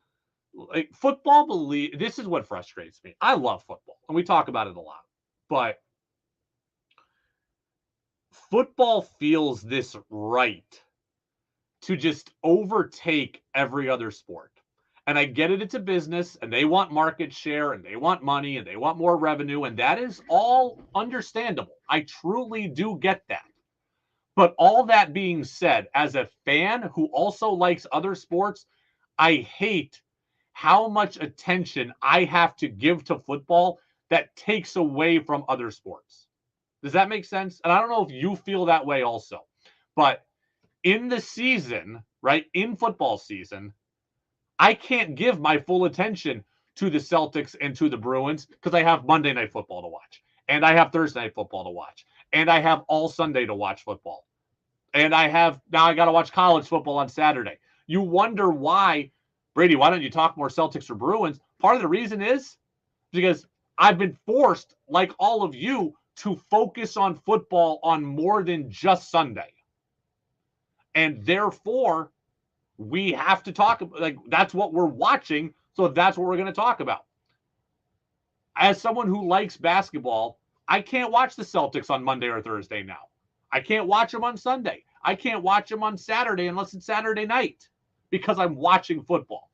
like football. This is what frustrates me. I love football, and we talk about it a lot. But football feels this right to just overtake every other sport. And I get it, it's a business, and they want market share, and they want money, and they want more revenue, and that is all understandable. I truly do get that. But all that being said, as a fan who also likes other sports, I hate how much attention I have to give to football that takes away from other sports. Does that make sense? And I don't know if you feel that way also. But in the season, right, in football season, I can't give my full attention to the Celtics and to the Bruins because I have Monday Night Football to watch. And I have Thursday Night Football to watch. And I have all Sunday to watch football. And I got to watch college football on Saturday. You wonder why, Brady, why don't you talk more Celtics or Bruins? Part of the reason is because I've been forced, like all of you, to focus on football on more than just Sunday. And therefore, we have to talk, like, that's what we're watching, so that's what we're going to talk about. As someone who likes basketball, I can't watch the Celtics on Monday or Thursday now. I can't watch them on Sunday. I can't watch them on Saturday unless it's Saturday night because I'm watching football.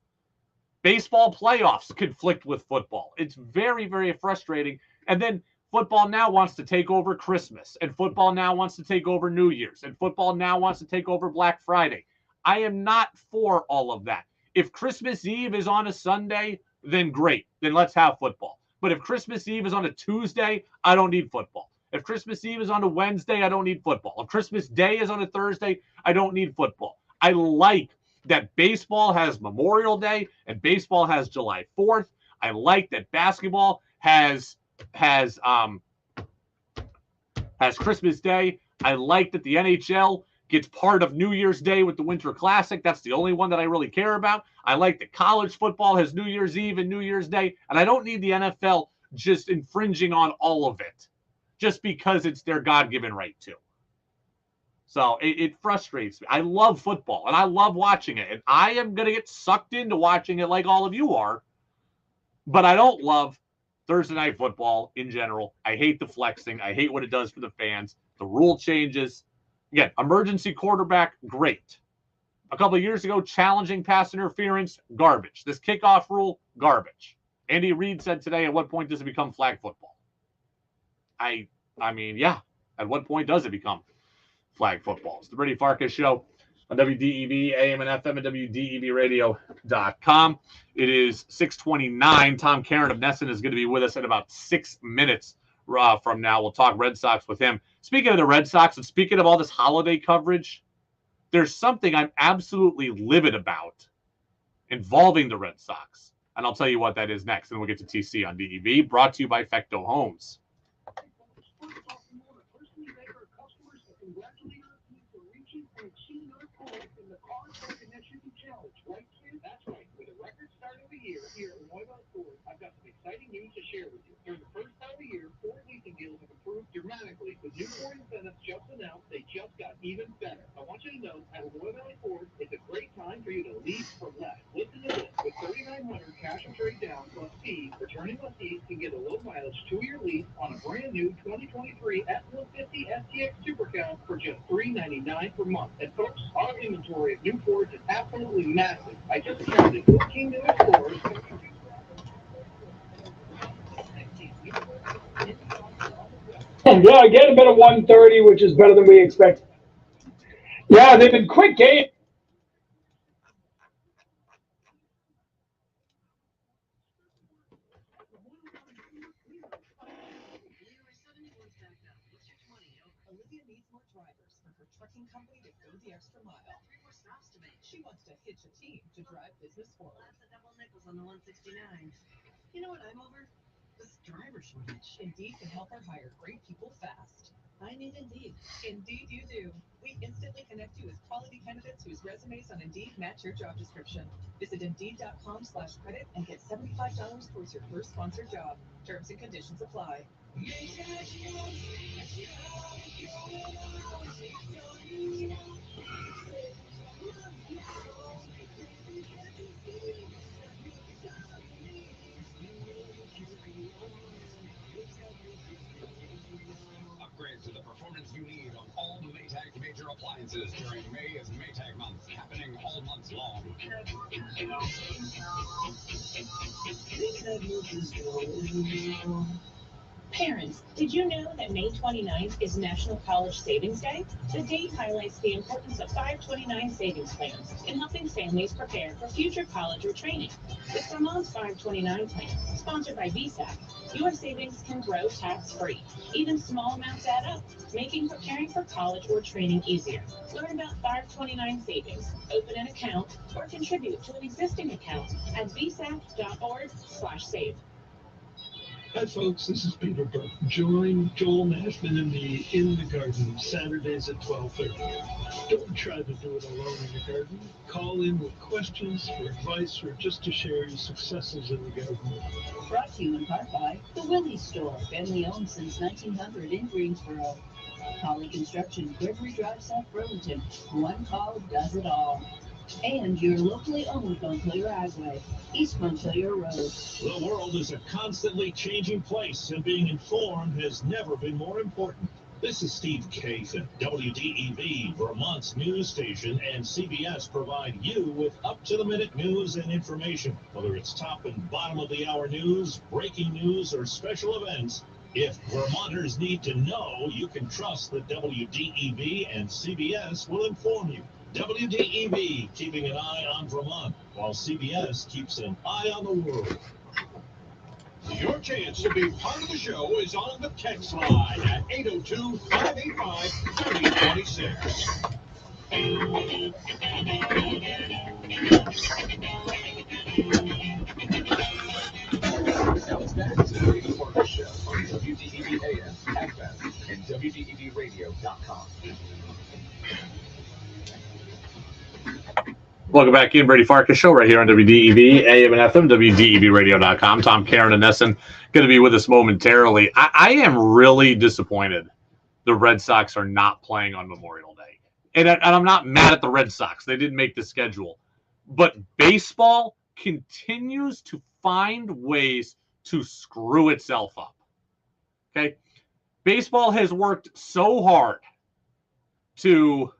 Baseball playoffs conflict with football. It's very, very frustrating. And then football now wants to take over Christmas, and football now wants to take over New Year's, and football now wants to take over Black Friday. I am not for all of that. If Christmas Eve is on a Sunday, then great. Then let's have football. But if Christmas Eve is on a Tuesday, I don't need football. If Christmas Eve is on a Wednesday, I don't need football. If Christmas Day is on a Thursday, I don't need football. I like that baseball has Memorial Day and baseball has July 4th. I like that basketball has Christmas Day. I like that the NHL gets part of New Year's Day with the Winter Classic. That's the only one that I really care about. I like that college football has New Year's Eve and New Year's Day. And I don't need the NFL just infringing on all of it just because it's their God-given right to. So it frustrates me. I love football, and I love watching it. And I am going to get sucked into watching it like all of you are. But I don't love Thursday night football in general. I hate the flexing. I hate what it does for the fans. The rule changes. Again, emergency quarterback, great. A couple of years ago, challenging pass interference, garbage. This kickoff rule, garbage. Andy Reid said today, at what point does it become flag football? I mean, yeah. At what point does it become flag football? It's the Brady Farkas Show on WDEV, AM and FM at WDEVradio.com. It is 6:29. Tom Caron of Nesson is going to be with us in about 6 minutes from now. We'll talk Red Sox with him. Speaking of the Red Sox and speaking of all this holiday coverage, there's something I'm absolutely livid about involving the Red Sox. And I'll tell you what that is next. And we'll get to TC on DEV, brought to you by Fecto Homes. That's right. With a record start of the year here at Royal Ford, I've got some exciting news to share with you. During the first part of the year, Ford leasing deals have improved dramatically with new Ford incentives that's just announced they just got even better. I want you to know at Royal Valley Ford, it's a great time for you to lease for less. Listen to this. With $3,900 cash and trade down plus fee, returning lessees can get a low mileage 2-year lease on a brand new 2023 F-150 STX Super Cab for just $399 per month. And folks, our inventory of new Fords is absolutely massive. I just counted 14 new Explorers. Yeah, again, a bit of 130, which is better than we expected. Yeah, they've been quick game. Olivia needs more drivers for her trucking company to go the extra mile. 3 more stops to make. She wants to hitch a team to drive business forward. Lots of double nickels on the 169. You know what I'm over? This driver shortage. Indeed can help her hire great people fast. I need Indeed. Indeed you do. We instantly connect you with quality candidates whose resumes on Indeed match your job description. Visit Indeed.com/credit and get $75 towards your first sponsored job. Terms and conditions apply. Upgrade to the performance you need on all the Maytag major appliances during May is Maytag month, happening all month long. Parents, did you know that May 29th is National College Savings Day? The date highlights the importance of 529 savings plans in helping families prepare for future college or training. With Vermont's 529 plan, sponsored by VSAC, your savings can grow tax-free. Even small amounts add up, making preparing for college or training easier. Learn about 529 savings, open an account, or contribute to an existing account at vsac.org/save. Hi folks, this is Peter Burke. Join Joel Nashman in the Garden Saturdays at 12:30. Don't try to do it alone in the garden. Call in with questions, for advice, or just to share your successes in the garden. Brought to you in part by The Willie's Store, family owned since 1900 in Greensboro. Holly Construction, Gregory Drive, South Burlington. One call does it all. And your locally owned Montpelier Agway, East Montpelier Road. The world is a constantly changing place, and being informed has never been more important. This is Steve Kathan. WDEV, Vermont's news station, and CBS provide you with up-to-the-minute news and information. Whether it's top and bottom of the hour news, breaking news, or special events, if Vermonters need to know, you can trust that WDEV and CBS will inform you. WDEV, keeping an eye on Vermont, while CBS keeps an eye on the world. Your chance to be part of the show is on the text line at 802-585-3026. Now it's back to the Brady Farkas Show on WDEV AM, FM, and WDEVradio.com. Welcome back in, Brady Farkas Show, right here on WDEV, AM and FM, WDEVradio.com. Tom, Karen, and Essen going to be with us momentarily. I am really disappointed the Red Sox are not playing on Memorial Day. And I'm not mad at the Red Sox. They didn't make the schedule. But baseball continues to find ways to screw itself up. Okay? Baseball has worked so hard to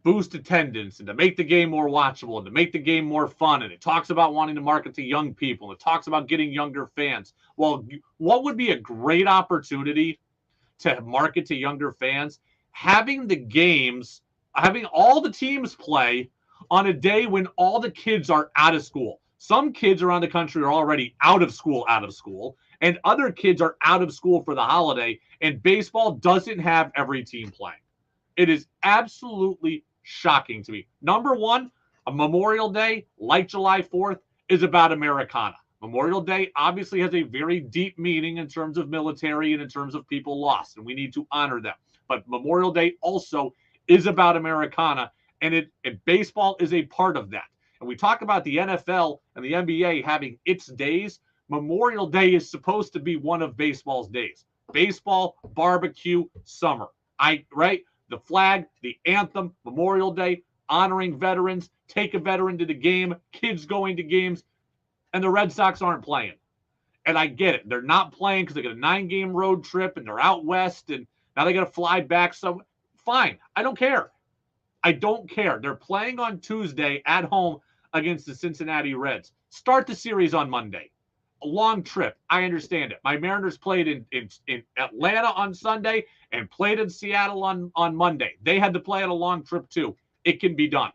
boost attendance and to make the game more watchable and to make the game more fun. And it talks about wanting to market to young people. It talks about getting younger fans. Well, what would be a great opportunity to market to younger fans? Having the games, having all the teams play on a day when all the kids are out of school. Some kids around the country are already out of school, and other kids are out of school for the holiday, and baseball doesn't have every team playing. It is absolutely shocking to me. Number one, a Memorial Day, like July 4th, is about Americana. Memorial Day obviously has a very deep meaning in terms of military and in terms of people lost, and we need to honor them. But Memorial Day also is about Americana, and baseball is a part of that. And we talk about the NFL and the NBA having its days. Memorial Day is supposed to be one of baseball's days. Baseball, barbecue, summer. Right? The flag, the anthem, Memorial Day, honoring veterans, take a veteran to the game, kids going to games, and the Red Sox aren't playing. And I get it. They're not playing because they got a 9-game road trip and they're out west and now they got to fly back. So fine. I don't care. I don't care. They're playing on Tuesday at home against the Cincinnati Reds. Start the series on Monday. A long trip. I understand it. My Mariners played in Atlanta on Sunday and played in Seattle on Monday. They had to play on a long trip too. It can be done.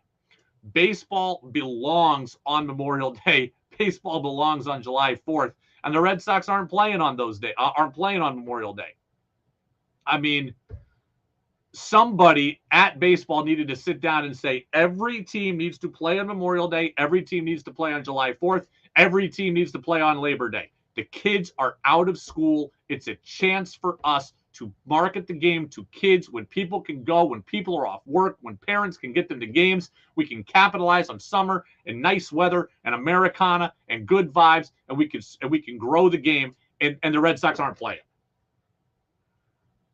Baseball belongs on Memorial Day. Baseball belongs on July 4th. And the Red Sox aren't playing on those days, aren't playing on Memorial Day. I mean, somebody at baseball needed to sit down and say, every team needs to play on Memorial Day. Every team needs to play on July 4th. Every team needs to play on Labor Day. The kids are out of school. It's a chance for us to market the game to kids when people can go, when people are off work, when parents can get them to games. We can capitalize on summer and nice weather and Americana and good vibes, and we can grow the game. And the Red Sox aren't playing.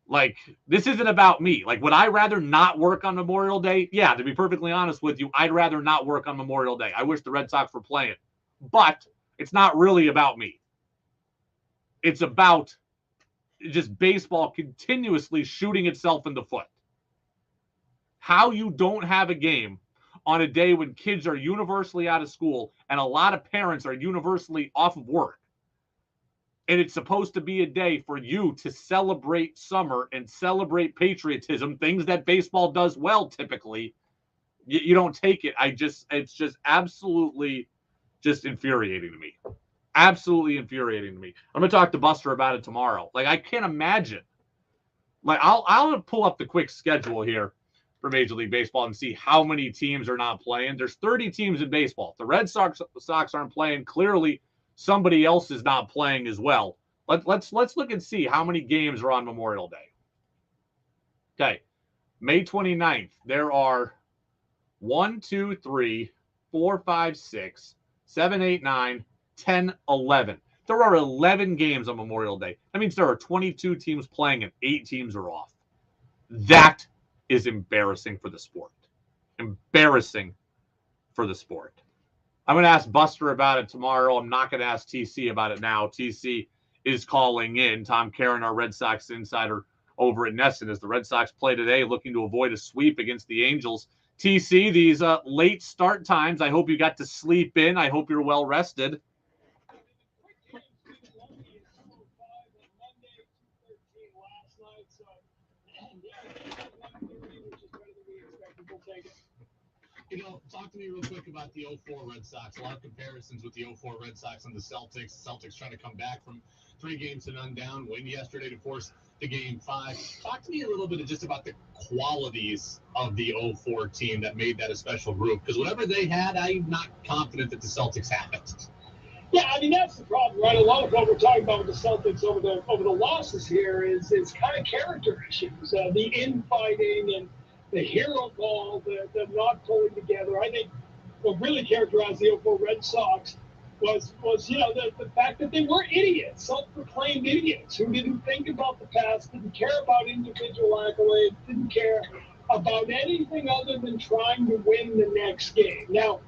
Like, this isn't about me. Like, would I rather not work on Memorial Day? Yeah, to be perfectly honest with you, I'd rather not work on Memorial Day. I wish the Red Sox were playing. But it's not really about me. It's about just baseball continuously shooting itself in the foot. How you don't have a game on a day when kids are universally out of school and a lot of parents are universally off of work. And it's supposed to be a day for you to celebrate summer and celebrate patriotism, things that baseball does well typically. You don't take it. It's just absolutely just infuriating to me. Absolutely infuriating to me. I'm going to talk to Buster about it tomorrow. Like, I can't imagine. Like, I'll pull up the quick schedule here for Major League Baseball and see how many teams are not playing. There's 30 teams in baseball. If the Red Sox aren't playing, clearly somebody else is not playing as well. Let's look and see how many games are on Memorial Day. Okay. May 29th, there are 1, 2, 3, 4, 5, 6, 7, 8, 9, 10, 11. There are 11 games on Memorial Day. That means there are 22 teams playing and 8 teams are off. That is embarrassing for the sport. Embarrassing for the sport. I'm going to ask Buster about it tomorrow. I'm not going to ask TC about it now. TC is calling in. Tom Caron, our Red Sox insider over at Nesson, as the Red Sox play today, looking to avoid a sweep against the Angels. TC, these late start times, I hope you got to sleep in. I hope you're well rested. You know, talk to me real quick about the 04 Red Sox. A lot of comparisons with the 04 Red Sox and the Celtics. Celtics trying to come back from 3 games to none down, win yesterday to force the Game 5. Talk to me a little bit just about the qualities of the 04 team that made that a special group. Because whatever they had, I'm not confident that the Celtics have it. Yeah, I mean, that's the problem, right? A lot of what we're talking about with the Celtics over the losses here is kind of character issues. The infighting and the hero ball, the not pulling together. I think what really characterized the 04 Red Sox was the fact that they were idiots, self-proclaimed idiots who didn't think about the past, didn't care about individual accolades, didn't care about anything other than trying to win the next game. Now,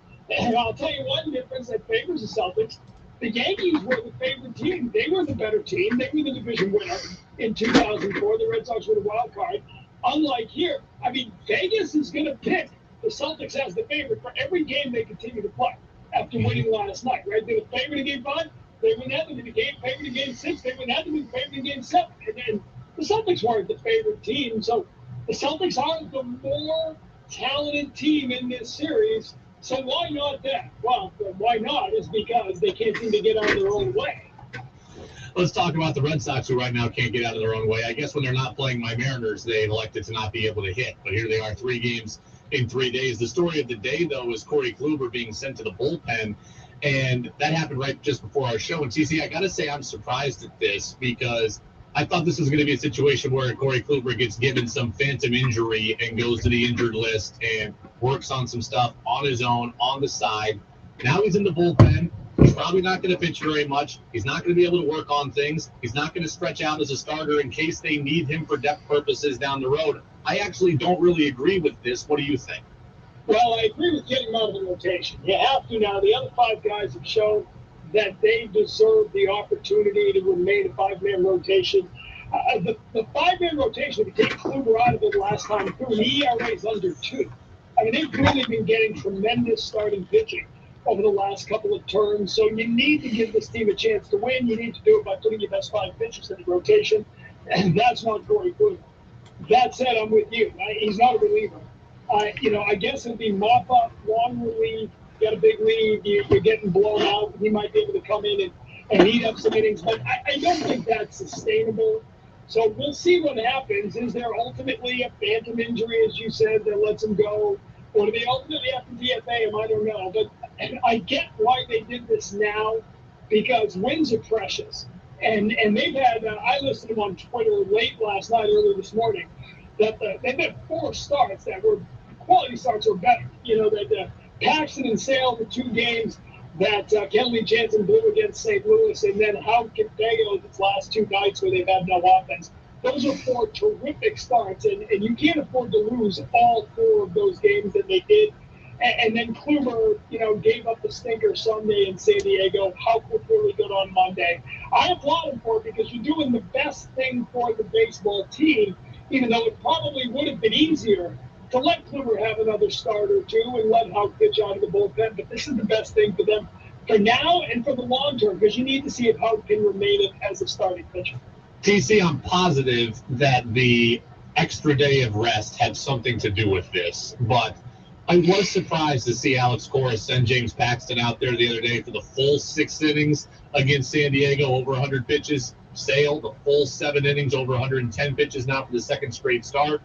I'll tell you one difference that favors the Celtics. The Yankees were the favorite team. They were the better team. They were the division winner in 2004. The Red Sox were the wild card. Unlike here, I mean, Vegas is going to pick the Celtics as the favorite for every game they continue to play after winning last night, right? They were favored in Game 5. They win that. They were the favorite in Game 6. They win that. They were favored in Game 7. And then the Celtics weren't the favorite team. So the Celtics are the more talented team in this series. So why not that? Well, why not is because they can't seem to get out of their own way. Let's talk about the Red Sox, who right now can't get out of their own way. I guess when they're not playing my Mariners, they elected to not be able to hit. But here they are, 3 games in 3 days. The story of the day, though, is Corey Kluber being sent to the bullpen. And that happened right just before our show. And, TC, I got to say I'm surprised at this because I thought this was going to be a situation where Corey Kluber gets given some phantom injury and goes to the injured list and works on some stuff on his own, on the side. Now he's in the bullpen. He's probably not going to pitch very much. He's not going to be able to work on things. He's not going to stretch out as a starter in case they need him for depth purposes down the road. I actually don't really agree with this. What do you think? Well, I agree with getting him out of the rotation. You have to now. The other 5 guys have shown that they deserve the opportunity to remain a 5-man rotation. The 5-man rotation, if you take Kluber out of it last time through, the ERA is under 2. I mean, they've really been getting tremendous starting pitching over the last couple of turns. So you need to give this team a chance to win. You need to do it by putting your best 5 pitchers in the rotation, and that's not Corey Kluber. That said, I'm with you. He's not a reliever. I guess it'll be mop up, long relief, got a big lead, you're getting blown out. He might be able to come in and heat up some innings, but I don't think that's sustainable. So we'll see what happens. Is there ultimately a phantom injury, as you said, that lets him go? Or do they ultimately have to DFA him? I don't know. But I get why they did this now, because wins are precious. And they've had, I listened to them on Twitter late last night, early this morning, that they've had 4 starts that were quality starts or better. That Paxton and Sale for 2 games, that Kenley Jansen blew against St. Louis, and then how Vegas its last 2 nights where they've had no offense. Those are 4 terrific starts, and you can't afford to lose all 4 of those games that they did. And then Kluber, gave up the stinker Sunday in San Diego. Houck was really good on Monday. I applaud him for it because you're doing the best thing for the baseball team, even though it probably would have been easier to let Kluber have another start or 2 and let Houck pitch out of the bullpen. But this is the best thing for them for now and for the long term, because you need to see if Houck can remain as a starting pitcher. TC, I'm positive that the extra day of rest had something to do with this, but I was surprised to see Alex Cora send James Paxton out there the other day for the full 6 innings against San Diego, over 100 pitches. Sale, the full 7 innings, over 110 pitches now for the 2nd straight start.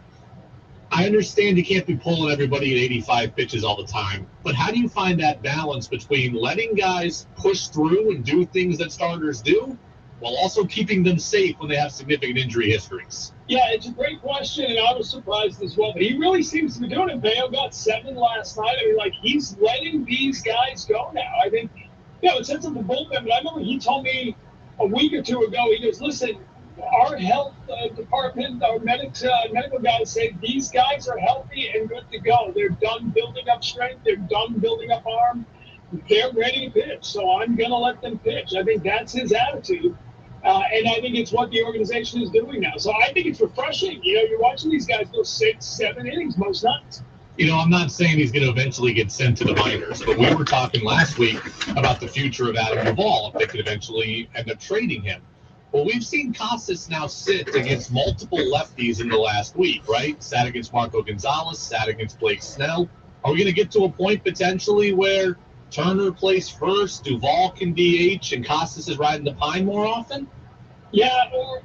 I understand you can't be pulling everybody at 85 pitches all the time, but how do you find that balance between letting guys push through and do things that starters do, while also keeping them safe when they have significant injury histories? Yeah, it's a great question, and I was surprised as well. But he really seems to be doing it. Bayo got 7 last night. I mean, he's letting these guys go now. I think, it sets up the bullpen. But I remember he told me a week or 2 ago, he goes, listen, our health department, our medical guys say these guys are healthy and good to go. They're done building up strength. They're done building up arm. They're ready to pitch. So I'm going to let them pitch. I think that's his attitude. And I think it's what the organization is doing now. So I think it's refreshing. You're watching these guys go 6, 7 innings most nights. I'm not saying he's going to eventually get sent to the minors, but we were talking last week about the future of Adam Duvall, if they could eventually end up trading him. Well, we've seen Casas now sit against multiple lefties in the last week, right? Sat against Marco Gonzalez, sat against Blake Snell. Are we going to get to a point potentially where Turner plays first, Duvall can DH, and Casas is riding the pine more often? Yeah, or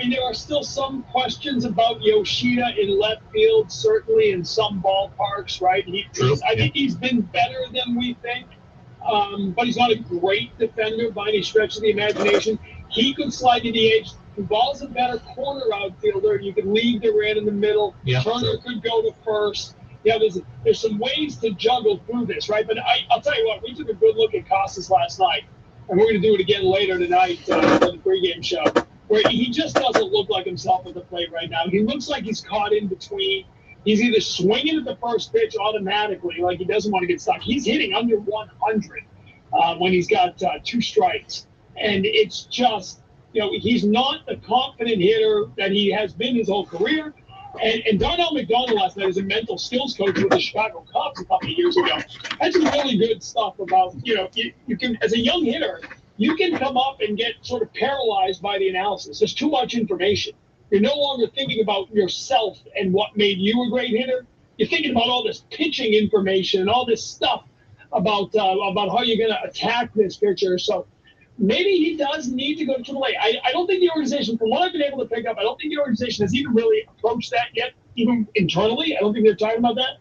there are still some questions about Yoshida in left field, certainly in some ballparks, right? I think he's been better than we think, but he's not a great defender by any stretch of the imagination. He could slide to DH. Duvall's a better corner outfielder. You could leave Durant in the middle. Yeah, Turner could go to first. There's some ways to juggle through this, right? But I'll tell you what, we took a good look at Casas last night, and we're going to do it again later tonight for the pregame show, where he just doesn't look like himself at the plate right now. He looks like he's caught in between. He's either swinging at the first pitch automatically, like he doesn't want to get stuck. He's hitting under 100 when he's got 2 strikes. And it's just, he's not the confident hitter that he has been his whole career. And Darnell McDonald last night is a mental skills coach with the Chicago Cubs a couple of years ago. Had some really good stuff about, you can, as a young hitter, you can come up and get sort of paralyzed by the analysis. There's too much information. You're no longer thinking about yourself and what made you a great hitter. You're thinking about all this pitching information and all this stuff about how you're going to attack this pitcher. So maybe he does need to go to AAA. I don't think the organization, from what I've been able to pick up, I don't think the organization has even really approached that yet, even internally. I don't think they're talking about that.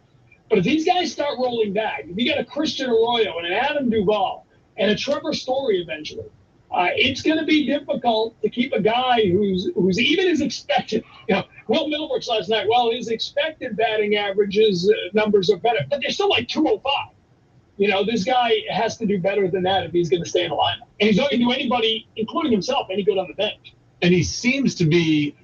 But if these guys start rolling back, if you got a Christian Arroyo and an Adam Duvall and a Trevor Story eventually, it's going to be difficult to keep a guy who's even as expected. Will Middlebrooks last night, his expected batting averages numbers are better, but they're still like 205. This guy has to do better than that if he's going to stay in the lineup. And he's not going to do anybody, including himself, any good on the bench. And he seems to be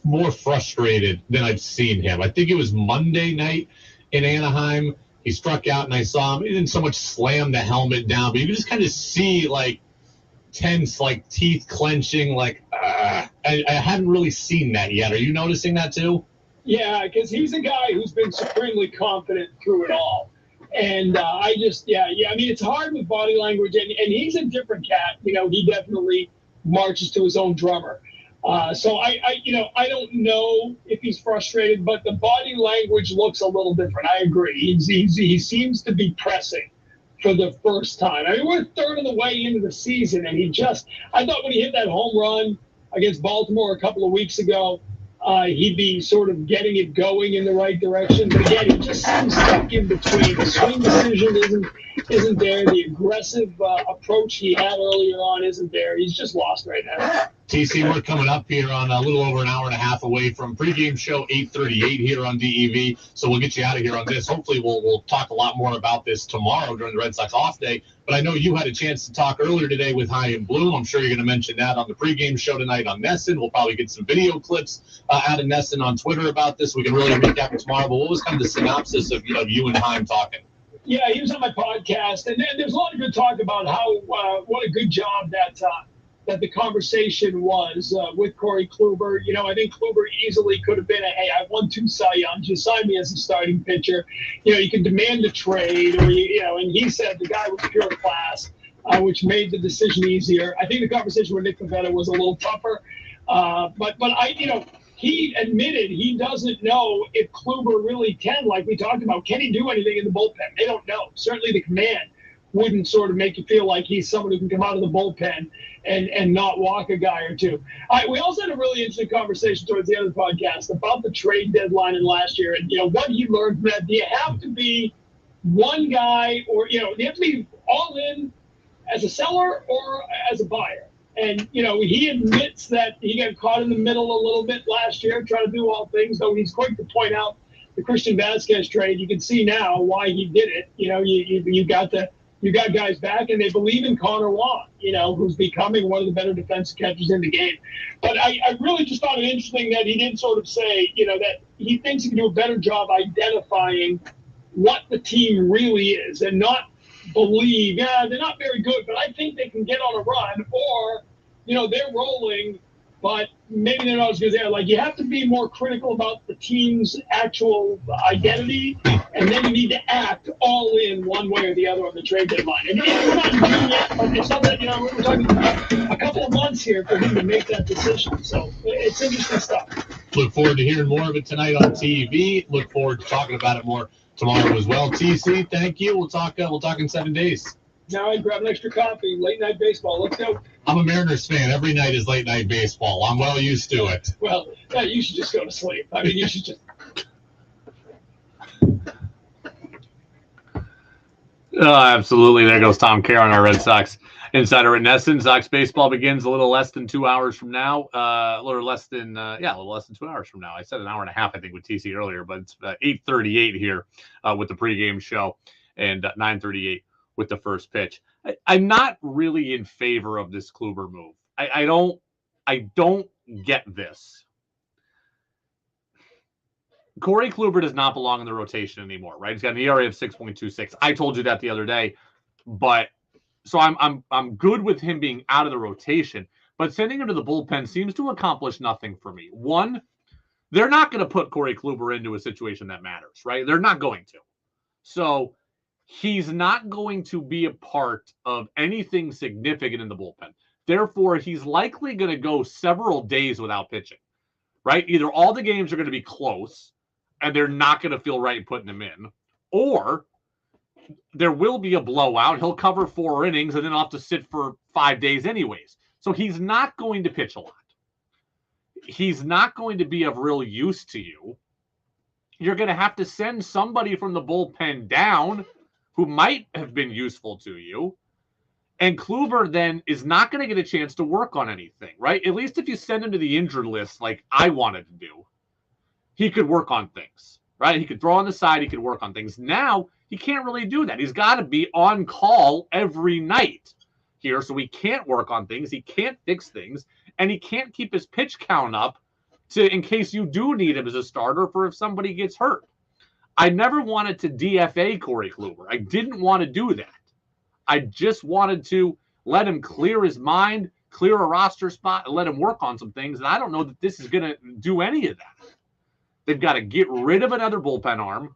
more frustrated than I've seen him. I think it was Monday night in Anaheim. He struck out, and I saw him. He didn't so much slam the helmet down, but you could just kind of see, tense, teeth clenching, I haven't really seen that yet. Are you noticing that too? Yeah, because he's a guy who's been supremely confident through it all. And I mean, it's hard with body language, and he's a different cat. He definitely marches to his own drummer. So I don't know if he's frustrated, but the body language looks a little different. I agree. He seems to be pressing for the first time. I mean, we're a third of the way into the season, and I thought when he hit that home run against Baltimore a couple of weeks ago, he'd be sort of getting it going in the right direction. But again, he just seems stuck in between. The swing decision isn't there. The aggressive approach he had earlier on isn't there. He's just lost right now. TC, we're coming up here on a little over an hour and a half away from pregame show 8:38 here on DEV. So we'll get you out of here on this. Hopefully we'll talk a lot more about this tomorrow during the Red Sox off day. But I know you had a chance to talk earlier today with High and Bloom. I'm sure you're going to mention that on the pregame show tonight on Nesson. We'll probably get some video clips out of Nesson on Twitter about this. We can really recap it tomorrow. But what was kind of the synopsis of you and Haim talking? Yeah, he was on my podcast, and there's a lot of good talk about how what a good job that the conversation was with Corey Kluber. I think Kluber easily could have been hey, I won 2 Cy Youngs. You signed me as a starting pitcher. You can demand a trade, or and he said the guy was pure class, which made the decision easier. I think the conversation with Nick Pivetta was a little tougher, but he admitted he doesn't know if Kluber really can, like we talked about. Can he do anything in the bullpen? They don't know. Certainly the command wouldn't sort of make you feel like he's someone who can come out of the bullpen and not walk a guy or two. We also had a really interesting conversation towards the end of the podcast about the trade deadline in last year and, what he learned from that. Do you have to be one guy or, do you have to be all in as a seller or as a buyer? And, he admits that he got caught in the middle a little bit last year, trying to do all things, though he's quick to point out the Christian Vasquez trade. You can see now why he did it. You got guys back, and they believe in Connor Waugh, who's becoming one of the better defensive catchers in the game. But I really just found it interesting that he did sort of say, that he thinks he can do a better job identifying what the team really is and not believe, they're not very good, but I think they can get on a run, or, they're rolling, but maybe they're not as good as they are. You have to be more critical about the team's actual identity, and then you need to act all in one way or the other on the trade deadline. And we're not doing it, but it's something, we're talking a couple of months here for him to make that decision. So it's interesting stuff. Look forward to hearing more of it tonight on TV. Look forward to talking about it more tomorrow as well. TC, thank you. We'll talk in 7 days. Now I grab an extra coffee. Late night baseball. Let's go. I'm a Mariners fan. Every night is late night baseball. I'm well used to it. Well, yeah, you should just go to sleep. I mean, you should just. Absolutely. There goes Tom Caron, our Red Sox insider at Nesson. Sox baseball begins a little less than 2 hours from now. A little less than 2 hours from now. I said an hour and a half, I think, with TC earlier, but it's 8:38 here with the pregame show and 9:38 with the first pitch. I'm not really in favor of this Kluber move. I don't get this. Corey Kluber does not belong in the rotation anymore, right? He's got an ERA of 6.26. I told you that the other day, but so I'm good with him being out of the rotation, but sending him to the bullpen seems to accomplish nothing for me. One, they're not going to put Corey Kluber into a situation that matters, right? They're not going to. So he's not going to be a part of anything significant in the bullpen. Therefore, he's likely going to go several days without pitching, right? Either all the games are going to be close and they're not going to feel right putting him in, or there will be a blowout. He'll cover 4 innings and then I'll have to sit for 5 days anyways. So he's not going to pitch a lot. He's not going to be of real use to you. You're going to have to send somebody from the bullpen down who might have been useful to you. And Kluber then is not going to get a chance to work on anything, right? At least if you send him to the injured list like I wanted to do, he could work on things, right? He could throw on the side. He could work on things. Now he can't really do that. He's got to be on call every night here, so he can't work on things. He can't fix things, and he can't keep his pitch count up in case you do need him as a starter for if somebody gets hurt. I never wanted to DFA Corey Kluber. I didn't want to do that. I just wanted to let him clear his mind, clear a roster spot, and let him work on some things. And I don't know that this is going to do any of that. They've got to get rid of another bullpen arm.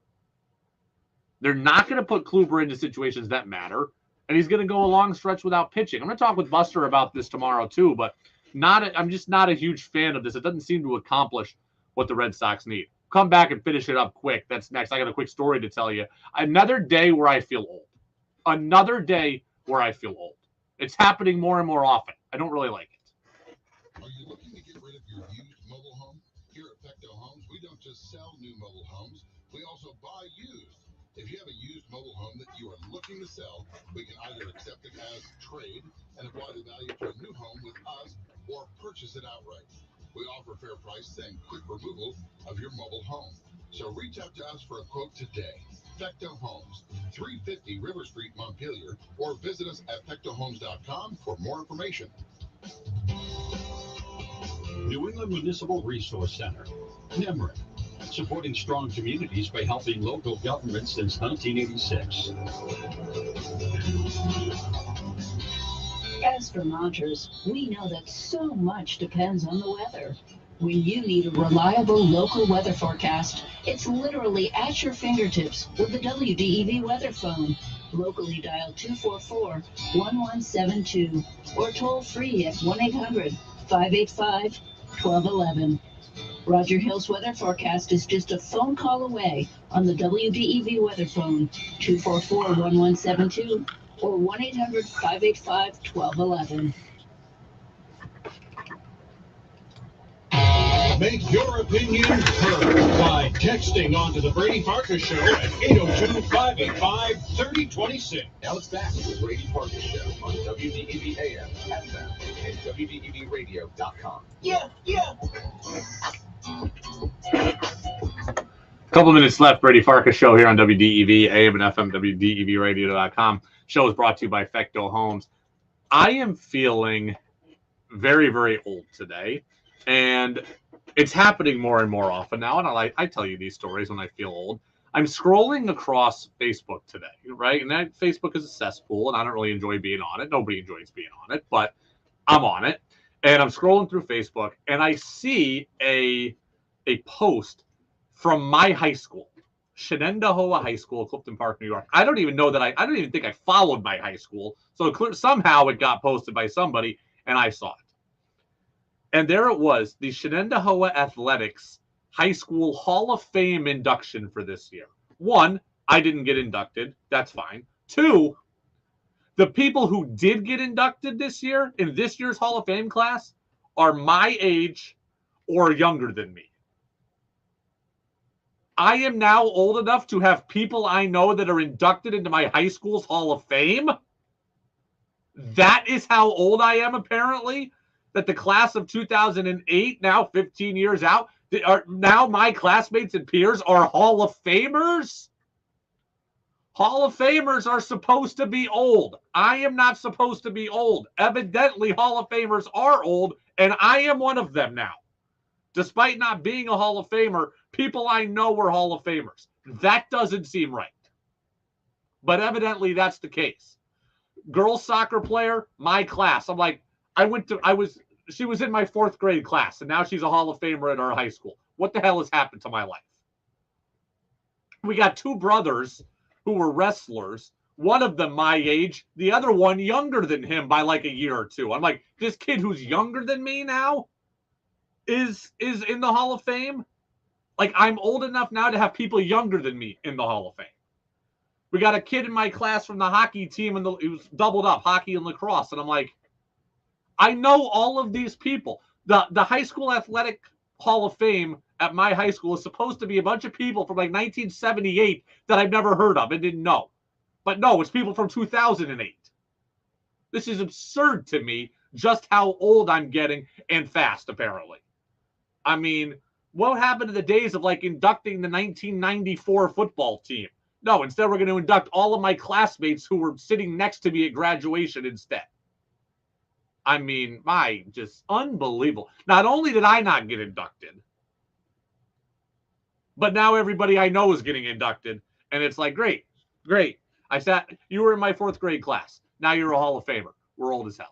They're not going to put Kluber into situations that matter. And he's going to go a long stretch without pitching. I'm going to talk with Buster about this tomorrow too, but I'm just not a huge fan of this. It doesn't seem to accomplish what the Red Sox need. Come back and finish it up quick. That's next. I got a quick story to tell you. Another day where I feel old. Another day where I feel old. It's happening more and more often. I don't really like it. Are you looking to get rid of your used mobile home? Here at Pecto Homes, we don't just sell new mobile homes. We also buy used. If you have a used mobile home that you are looking to sell, we can either accept it as trade and apply the value to a new home with us or purchase it outright. We offer fair price and quick removal of your mobile home. So reach out to us for a quote today. Pecto Homes, 350 River Street, Montpelier, or visit us at pectohomes.com for more information. New England Municipal Resource Center, NEMRIC, supporting strong communities by helping local government since 1986. As Vermonters, we know that so much depends on the weather. When you need a reliable local weather forecast, it's literally at your fingertips with the WDEV weather phone. Locally dial 244-1172 or toll free at 1-800-585-1211. Roger Hill's weather forecast is just a phone call away on the WDEV weather phone, 244-1172 or 1-800-585-1211. Make your opinion heard by texting onto the Brady Farkas Show at 802-585-3026. Now it's back to the Brady Farkas Show on WDEV AM, FM, and WDEVradio.com. Yeah. A couple minutes left. Brady Farkas Show here on WDEV AM and FM, WDEVradio.com. Show is brought to you by Pecto Homes. I am feeling very, very old today, and it's happening more and more often now. And I tell you these stories when I feel old. I'm scrolling across Facebook today, right? And Facebook is a cesspool, and I don't really enjoy being on it. Nobody enjoys being on it, but I'm on it. And I'm scrolling through Facebook, and I see a post from my high school, Shenendahowa High School, Clifton Park, New York. I don't even think I followed my high school. So somehow it got posted by somebody, and I saw it. And there it was, the Shenendahowa Athletics High School Hall of Fame induction for this year. 1, I didn't get inducted. That's fine. 2, the people who did get inducted this year in this year's Hall of Fame class are my age or younger than me. I am now old enough to have people I know that are inducted into my high school's Hall of Fame. That is how old I am, apparently. That the class of 2008, now 15 years out, now my classmates and peers are Hall of Famers. Hall of Famers are supposed to be old. I am not supposed to be old. Evidently, Hall of Famers are old, and I am one of them now. Despite not being a Hall of Famer, people I know were Hall of Famers. That doesn't seem right. But evidently, that's the case. Girls soccer player, my class. I'm like, she was in my 4th grade class, and now she's a Hall of Famer at our high school. What the hell has happened to my life? We got 2 brothers who were wrestlers, one of them my age, the other one younger than him by like a year or 2. I'm like, this kid who's younger than me now is in the Hall of Fame? Like, I'm old enough now to have people younger than me in the Hall of Fame. We got a kid in my class from the hockey team, and it was doubled up, hockey and lacrosse, and I'm like, I know all of these people. The High School Athletic Hall of Fame at my high school is supposed to be a bunch of people from like 1978 that I've never heard of and didn't know. But no, it's people from 2008. This is absurd to me, just how old I'm getting, and fast, apparently. I mean, What happened to the days of like inducting the 1994 football team? No, instead we're going to induct all of my classmates who were sitting next to me at graduation instead. I mean, just unbelievable. Not only did I not get inducted, but now everybody I know is getting inducted. And it's like, great. You were in my 4th grade class. Now you're a Hall of Famer. We're old as hell.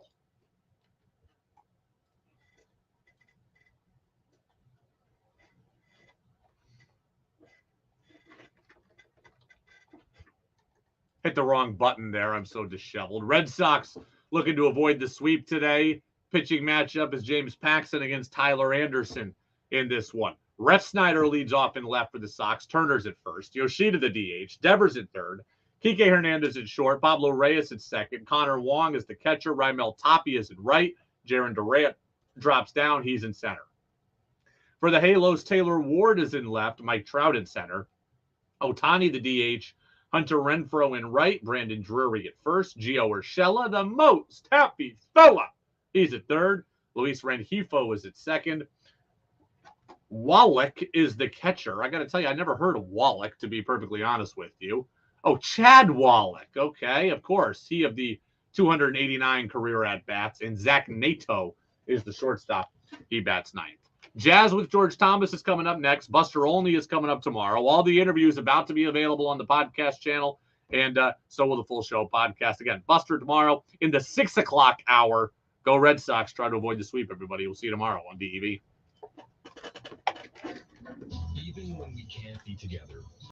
Hit the wrong button there. I'm so disheveled. Red Sox looking to avoid the sweep today. Pitching matchup is James Paxton against Tyler Anderson in this one. Rhett Snyder leads off in left for the Sox. Turner's at first. Yoshida the DH. Devers at third. Kike Hernandez at short. Pablo Reyes at second. Connor Wong is the catcher. Raimel Tapia is at right. Jaron Durant drops down. He's in center. For the Halos, Taylor Ward is in left. Mike Trout in center. Otani the DH. Hunter Renfroe in right. Brandon Drury at first. Gio Urshela, the most happy fella. He's at third. Luis Rengifo is at second. Wallach is the catcher. I got to tell you, I never heard of Wallach, to be perfectly honest with you. Oh, Chad Wallach. Okay, of course. He of the 289 career at-bats. And Zach Nato is the shortstop. He bats ninth. Jazz with George Thomas is coming up next. Buster Olney is coming up tomorrow. All the interviews about to be available on the podcast channel. And so will the full show podcast. Again, Buster tomorrow in the 6 o'clock hour. Go Red Sox. Try to avoid the sweep, everybody. We'll see you tomorrow on DEV. Even when we can't be together,